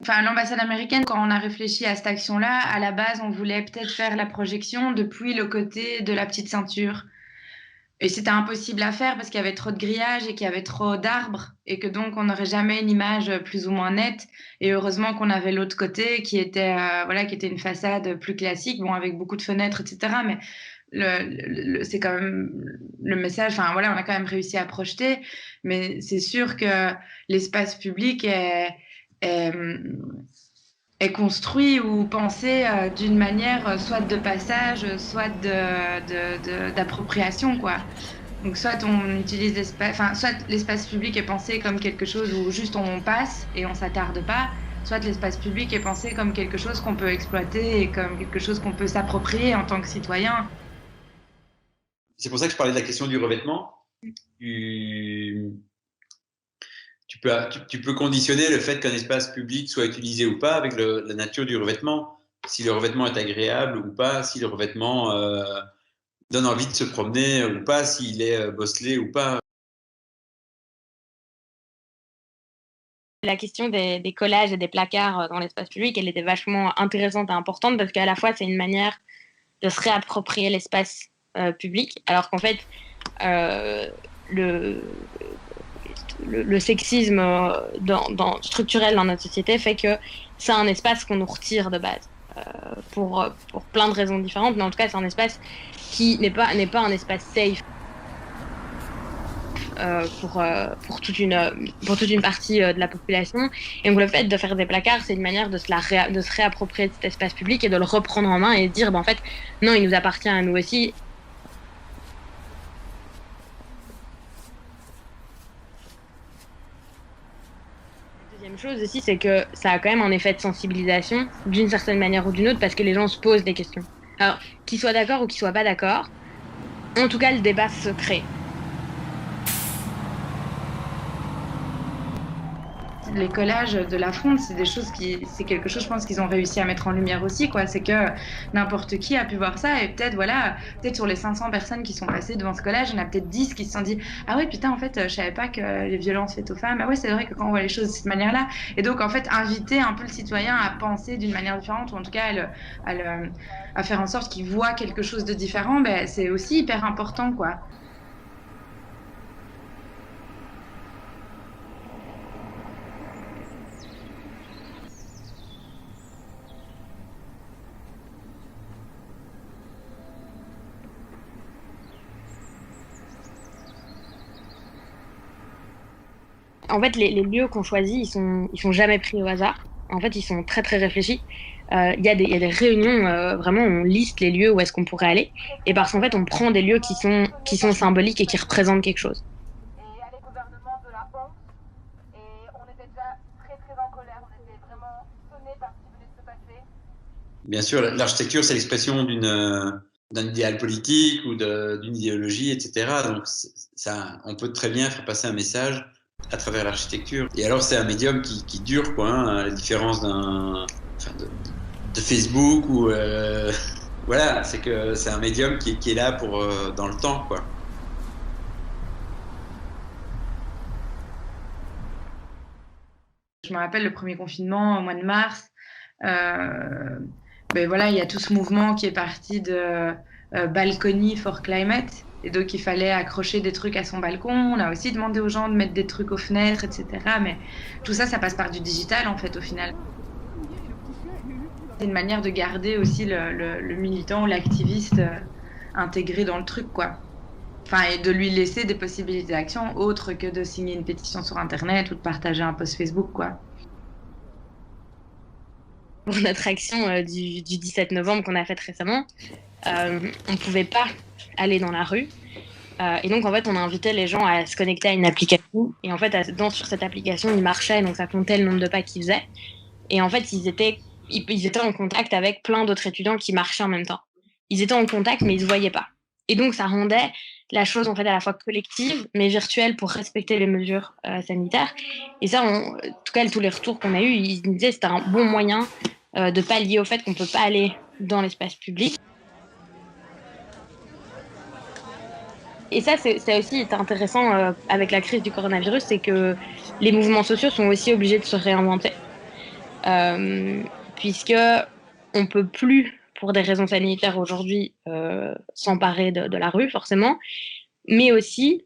Enfin, l'ambassade américaine, quand on a réfléchi à cette action-là, à la base, on voulait peut-être faire la projection depuis le côté de la petite ceinture. Et c'était impossible à faire parce qu'il y avait trop de grillage et qu'il y avait trop d'arbres et que donc on n'aurait jamais une image plus ou moins nette. Et heureusement qu'on avait l'autre côté qui était une façade plus classique, bon, avec beaucoup de fenêtres, etc. Mais c'est quand même le message. Enfin voilà, on a quand même réussi à projeter. Mais c'est sûr que l'espace public est construit ou pensé d'une manière soit de passage, soit d'appropriation, quoi. Donc soit on utilise soit l'espace public est pensé comme quelque chose où juste on passe et on s'attarde pas, soit l'espace public est pensé comme quelque chose qu'on peut exploiter et comme quelque chose qu'on peut s'approprier en tant que citoyen. C'est pour ça que je parlais de la question du revêtement. Tu peux conditionner le fait qu'un espace public soit utilisé ou pas avec la nature du revêtement. Si le revêtement est agréable ou pas, si le revêtement donne envie de se promener ou pas, s'il est bosselé ou pas. La question des collages et des placards dans l'espace public, elle était vachement intéressante et importante parce qu'à la fois, c'est une manière de se réapproprier l'espace public, alors qu'en fait, le sexisme structurel dans notre société fait que c'est un espace qu'on nous retire de base pour plein de raisons différentes, mais en tout cas c'est un espace qui n'est pas un espace safe pour toute une partie de la population. Et donc le fait de faire des placards, c'est une manière de se réapproprier cet espace public et de le reprendre en main et de dire en fait non, il nous appartient à nous aussi. Chose aussi, c'est que ça a quand même un effet de sensibilisation d'une certaine manière ou d'une autre parce que les gens se posent des questions. Alors, qu'ils soient d'accord ou qu'ils soient pas d'accord, en tout cas, le débat se crée. Les collages de la fronde, c'est quelque chose, je pense, qu'ils ont réussi à mettre en lumière aussi, quoi. C'est que n'importe qui a pu voir ça et peut-être sur les 500 personnes qui sont passées devant ce collage, il y en a peut-être 10 qui se sont dit « Ah ouais, putain, en fait, je savais pas que les violences faites aux femmes, ah ouais, c'est vrai que quand on voit les choses de cette manière-là. » Et donc, en fait, inviter un peu le citoyen à penser d'une manière différente ou en tout cas à faire en sorte qu'il voit quelque chose de différent, ben, c'est aussi hyper important, quoi. En fait, les lieux qu'on choisit, ils sont jamais pris au hasard. En fait, ils sont très très réfléchis. Il y a des réunions, vraiment, on liste les lieux où est-ce qu'on pourrait aller. Et parce qu'en fait, on prend des lieux qui sont symboliques et qui représentent quelque chose. Bien sûr, l'architecture, c'est l'expression d'un idéal politique ou d'une idéologie, etc. Donc, on peut très bien faire passer un message à travers l'architecture. Et alors c'est un médium qui dure, quoi, hein, à la différence de Facebook ou voilà, c'est que c'est un médium qui est là pour dans le temps, quoi. Je me rappelle le premier confinement au mois de mars. Ben voilà, il y a tout ce mouvement qui est parti de Balcony for Climate. Et donc, il fallait accrocher des trucs à son balcon. On a aussi demandé aux gens de mettre des trucs aux fenêtres, etc. Mais tout ça, ça passe par du digital, en fait, au final. C'est une manière de garder aussi le militant ou l'activiste intégré dans le truc, quoi. Enfin, et de lui laisser des possibilités d'action autres que de signer une pétition sur Internet ou de partager un post Facebook, quoi. Pour notre action du 17 novembre qu'on a faite récemment, on ne pouvait pas aller dans la rue. Et donc, en fait, on a invité les gens à se connecter à une application. Et en fait, sur cette application, ils marchaient, donc ça comptait le nombre de pas qu'ils faisaient. Et en fait, ils étaient en contact avec plein d'autres étudiants qui marchaient en même temps. Ils étaient en contact, mais ils se voyaient pas. Et donc, ça rendait la chose, en fait, à la fois collective, mais virtuelle pour respecter les mesures sanitaires. Et ça, en tout cas, tous les retours qu'on a eus, ils nous disaient que c'était un bon moyen de pallier au fait qu'on peut pas aller dans l'espace public. Et ça, c'est aussi intéressant avec la crise du coronavirus, c'est que les mouvements sociaux sont aussi obligés de se réinventer. Puisque on peut plus, pour des raisons sanitaires aujourd'hui, s'emparer de la rue, forcément. Mais aussi,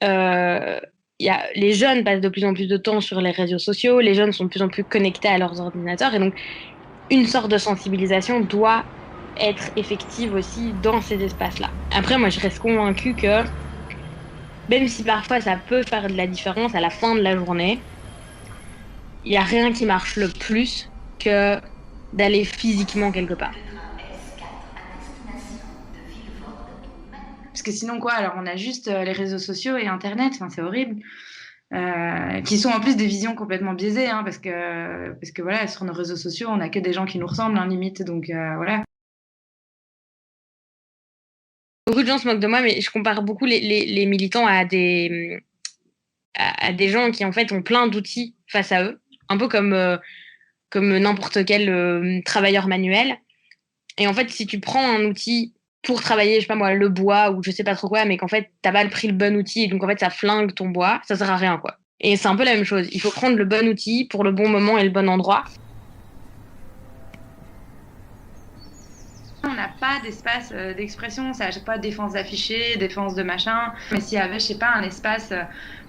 les jeunes passent de plus en plus de temps sur les réseaux sociaux, les jeunes sont de plus en plus connectés à leurs ordinateurs, et donc une sorte de sensibilisation doit être effective aussi dans ces espaces-là. Après, moi, je reste convaincue que, même si parfois ça peut faire de la différence à la fin de la journée, il n'y a rien qui marche le plus que d'aller physiquement quelque part. Parce que sinon, quoi, alors on a juste les réseaux sociaux et Internet, enfin, c'est horrible. Qui sont en plus des visions complètement biaisées, hein, parce que voilà, sur nos réseaux sociaux, on n'a que des gens qui nous ressemblent, hein, limite, donc voilà. Beaucoup de gens se moquent de moi, mais je compare beaucoup les militants à des gens qui, en fait, ont plein d'outils face à eux, un peu comme n'importe quel travailleur manuel. Et en fait, si tu prends un outil pour travailler, je sais pas moi, le bois ou je sais pas trop quoi, mais qu'en fait, t'as pas pris le bon outil, et donc en fait, ça flingue ton bois, ça sert à rien, quoi. Et c'est un peu la même chose. Il faut prendre le bon outil pour le bon moment et le bon endroit. On n'a pas d'espace d'expression, c'est à chaque fois défense d'affichés, défense de machin. Mais s'il y avait, je sais pas, un espace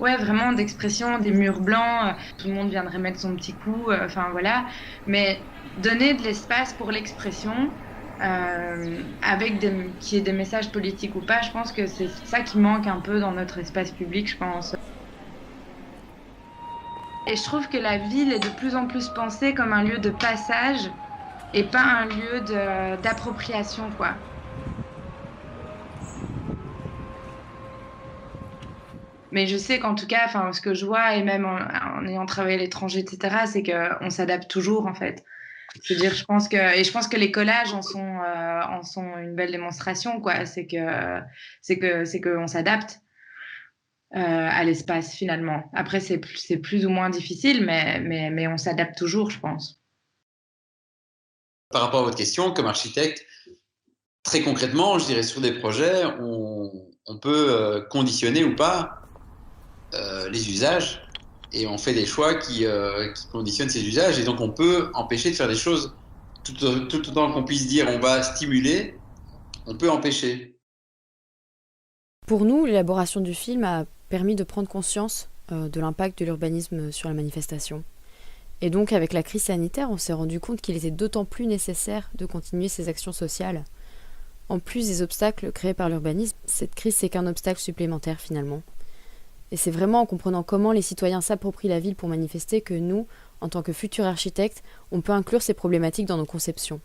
ouais, vraiment d'expression, des murs blancs, tout le monde viendrait mettre son petit coup, enfin voilà. Mais donner de l'espace pour l'expression, avec qu'il y ait des messages politiques ou pas, je pense que c'est ça qui manque un peu dans notre espace public, je pense. Et je trouve que la ville est de plus en plus pensée comme un lieu de passage et pas un lieu d'appropriation, quoi. Mais je sais qu'en tout cas, enfin, ce que je vois, et même en ayant travaillé à l'étranger, etc., c'est qu'on s'adapte toujours, en fait. Je veux dire, je pense que les collages en sont une belle démonstration, quoi. C'est qu'on s'adapte à l'espace, finalement. Après, c'est plus ou moins difficile, mais on s'adapte toujours, je pense. Par rapport à votre question, comme architecte, très concrètement, je dirais sur des projets, on peut conditionner ou pas les usages et on fait des choix qui conditionnent ces usages et donc on peut empêcher de faire des choses tout autant qu'on puisse dire on va stimuler, on peut empêcher. Pour nous, l'élaboration du film a permis de prendre conscience de l'impact de l'urbanisme sur la manifestation. Et donc, avec la crise sanitaire, on s'est rendu compte qu'il était d'autant plus nécessaire de continuer ces actions sociales. En plus des obstacles créés par l'urbanisme, cette crise c'est qu'un obstacle supplémentaire finalement. Et c'est vraiment en comprenant comment les citoyens s'approprient la ville pour manifester que nous, en tant que futurs architectes, on peut inclure ces problématiques dans nos conceptions.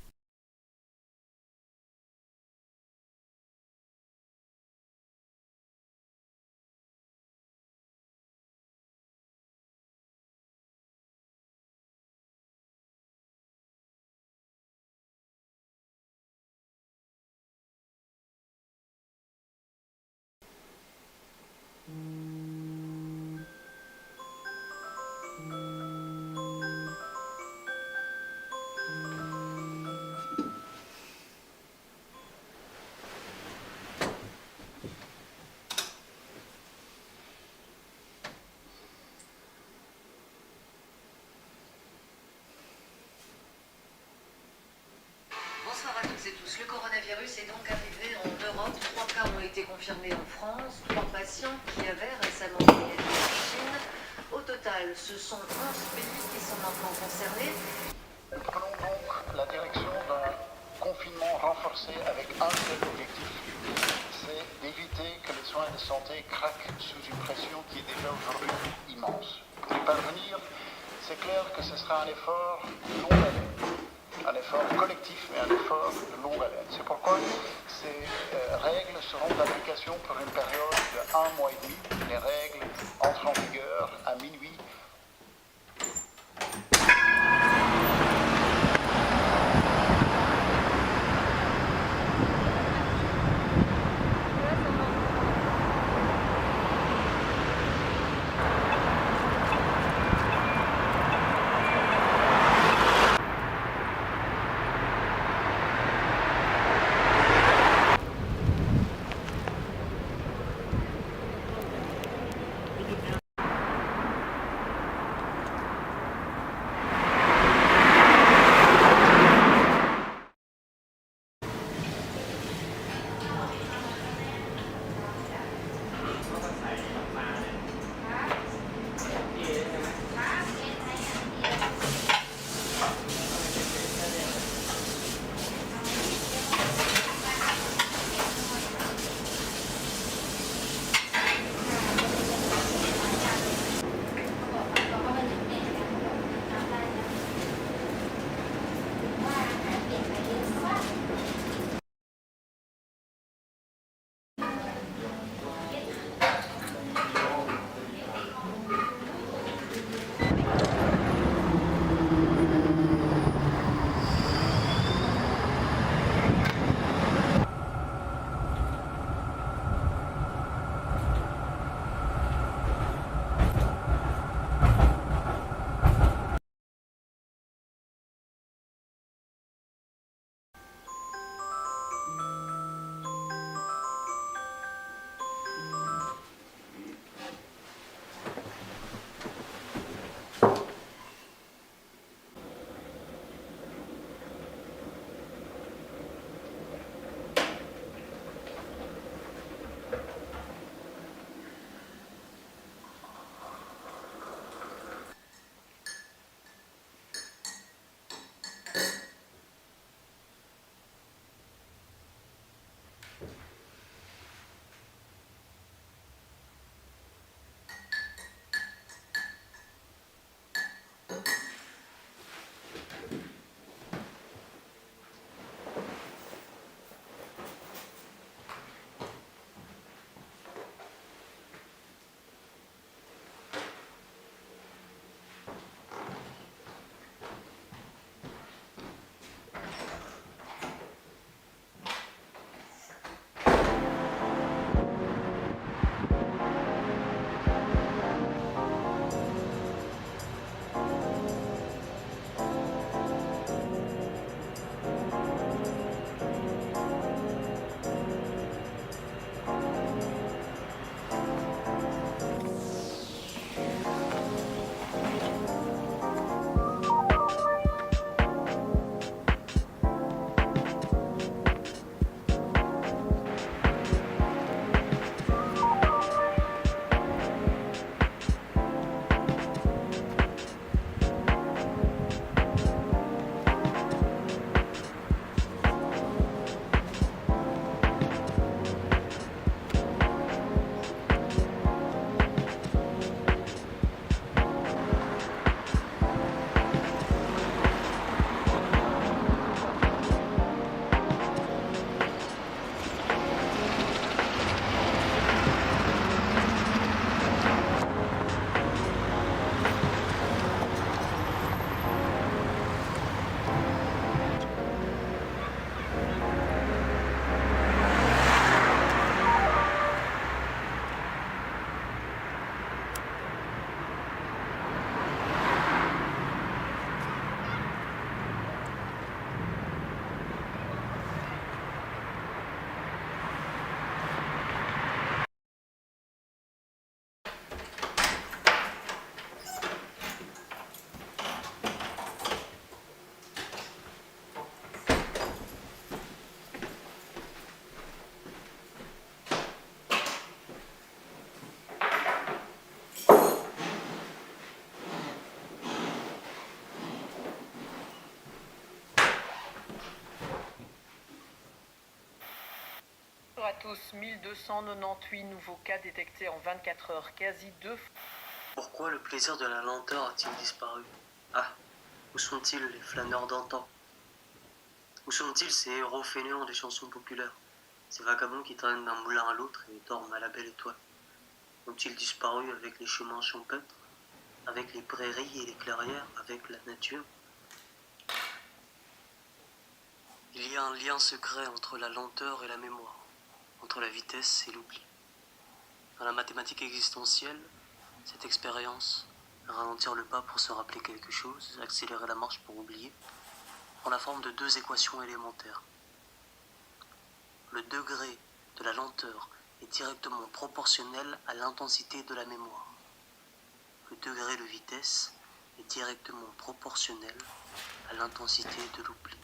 et tous, le coronavirus est donc arrivé en Europe. 3 cas ont été confirmés en France, 3 patients qui avaient récemment voyagé en Chine. Au total, ce sont 11 pays qui sont maintenant concernés. Nous prenons donc la direction d'un confinement renforcé avec un seul objectif, c'est d'éviter que les soins de santé craquent sous une pression qui est déjà aujourd'hui immense. Pour y parvenir, c'est clair que ce sera un effort de longue haleine. Un effort collectif, mais un effort de longue haleine. C'est pourquoi ces règles seront d'application pour une période de 1 mois et demi. Les règles entrent en vigueur à minuit. tous, 1298 nouveaux cas détectés en 24 heures, quasi 2 fois. Pourquoi le plaisir de la lenteur a-t-il disparu? Ah, où sont-ils les flâneurs d'antan? Où sont-ils ces héros fainéants des chansons populaires? Ces vagabonds qui traînent d'un moulin à l'autre et dorment à la belle étoile? Ont-ils disparu avec les chemins champêtres, avec les prairies et les clairières, avec la nature? Il y a un lien secret entre la lenteur et la mémoire, entre la vitesse et l'oubli. Dans la mathématique existentielle, cette expérience, ralentir le pas pour se rappeler quelque chose, accélérer la marche pour oublier, prend la forme de deux équations élémentaires. Le degré de la lenteur est directement proportionnel à l'intensité de la mémoire. Le degré de vitesse est directement proportionnel à l'intensité de l'oubli.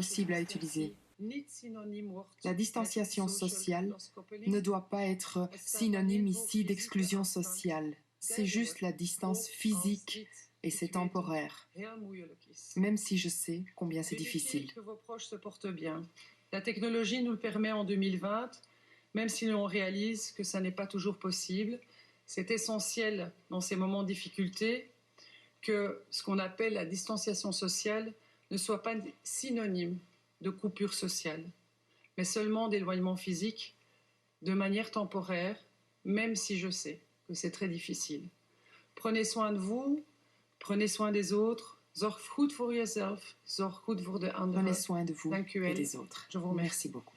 possible à utiliser. La distanciation sociale ne doit pas être synonyme ici d'exclusion sociale. C'est juste la distance physique et c'est temporaire, même si je sais combien c'est difficile. Que vos proches se portent bien. La technologie nous le permet en 2020, même si l'on réalise que ça n'est pas toujours possible. C'est essentiel dans ces moments de difficulté que ce qu'on appelle la distanciation sociale ne soit pas synonyme de coupure sociale, mais seulement d'éloignement physique de manière temporaire, même si je sais que c'est très difficile. Prenez soin de vous, prenez soin des autres. Zorg goed voor jezelf, zorg goed voor de anderen. Prenez soin de vous et des autres. Je vous remercie. Merci beaucoup.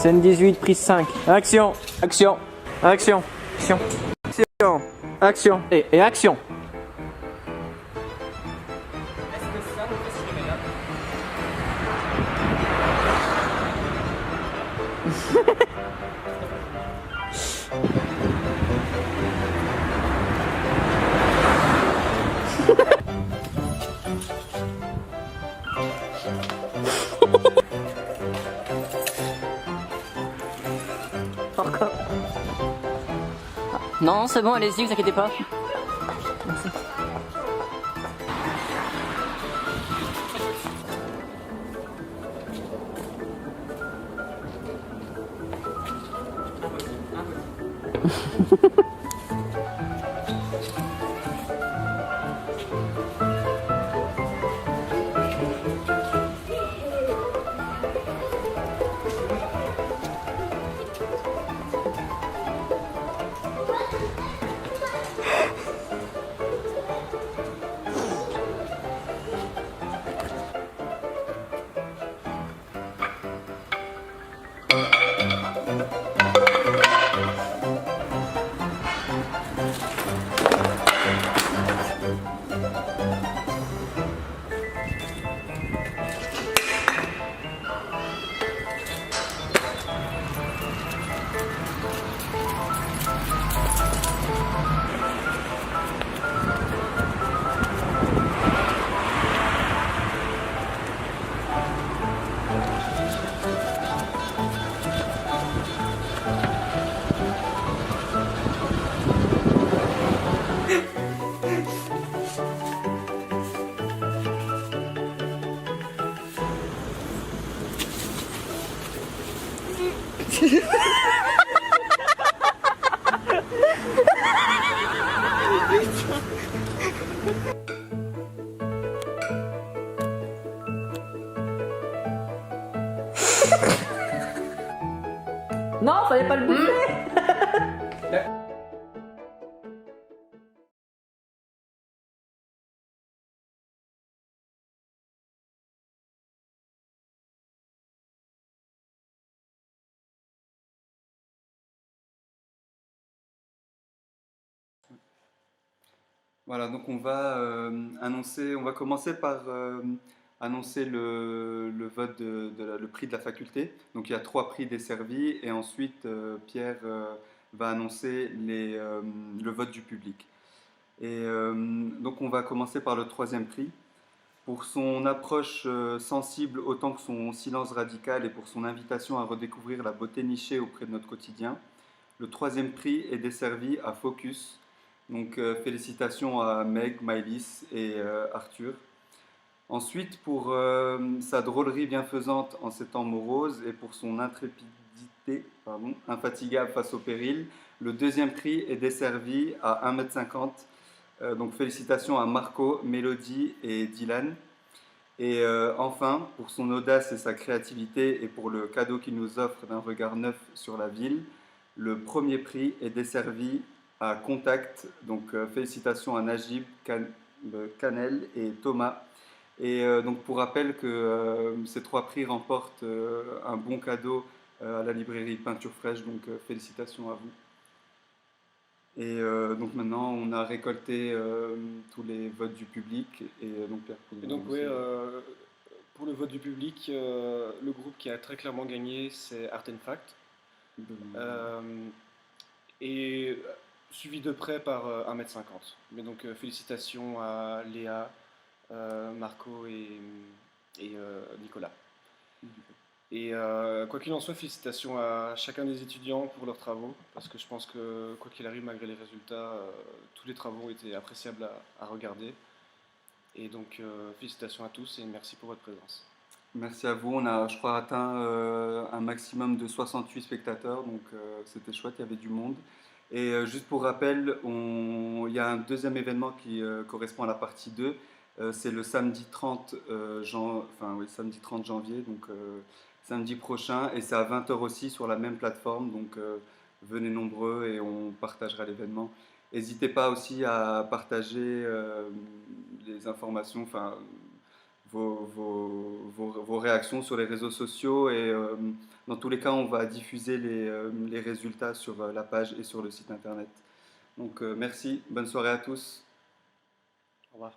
Scène 18, prise 5. Action, action, action, action, action, action, et action. Encore. Non, c'est bon, allez-y, vous inquiétez pas. Merci. Non, fallait pas le bouffer. Voilà, donc on va on va commencer par annoncer le vote le prix de la faculté. Donc il y a 3 prix desservis et ensuite Pierre va annoncer le vote du public. Et donc on va commencer par le 3e prix. Pour son approche sensible autant que son silence radical et pour son invitation à redécouvrir la beauté nichée auprès de notre quotidien, le 3e prix est desservi à Focus. Donc félicitations à Meg, Maëlys et Arthur. Ensuite, pour sa drôlerie bienfaisante en ces temps moroses et pour son intrépidité infatigable face au péril, le 2e prix est desservi à 1,50 m. Donc félicitations à Marco, Mélodie et Dylan. Et enfin, pour son audace et sa créativité et pour le cadeau qu'il nous offre d'un regard neuf sur la ville, le 1er prix est desservi à Contact. Donc félicitations à Najib, Canel et Thomas. Et donc pour rappel que ces 3 prix remportent un bon cadeau à la librairie Peinture Fraîche, donc félicitations à vous. Et donc maintenant on a récolté tous les votes du public et donc Pierre pour pour le vote du public, le groupe qui a très clairement gagné c'est Art and Fact. Et suivi de près par 1,50 m. Mais donc félicitations à Léa, Marco et Nicolas. Et quoi qu'il en soit, félicitations à chacun des étudiants pour leurs travaux, parce que je pense que quoi qu'il arrive, malgré les résultats, tous les travaux ont été appréciables à regarder. Et donc félicitations à tous et merci pour votre présence. Merci à vous, on a je crois atteint un maximum de 68 spectateurs, donc c'était chouette, il y avait du monde. Et juste pour rappel, il y a un 2e événement qui correspond à la partie 2, c'est le samedi 30, samedi 30 janvier, donc samedi prochain, et c'est à 20 h aussi sur la même plateforme, donc venez nombreux et on partagera l'événement. N'hésitez pas aussi à partager les informations, vos réactions sur les réseaux sociaux et dans tous les cas, on va diffuser les résultats sur la page et sur le site internet. Donc merci, bonne soirée à tous. Au revoir.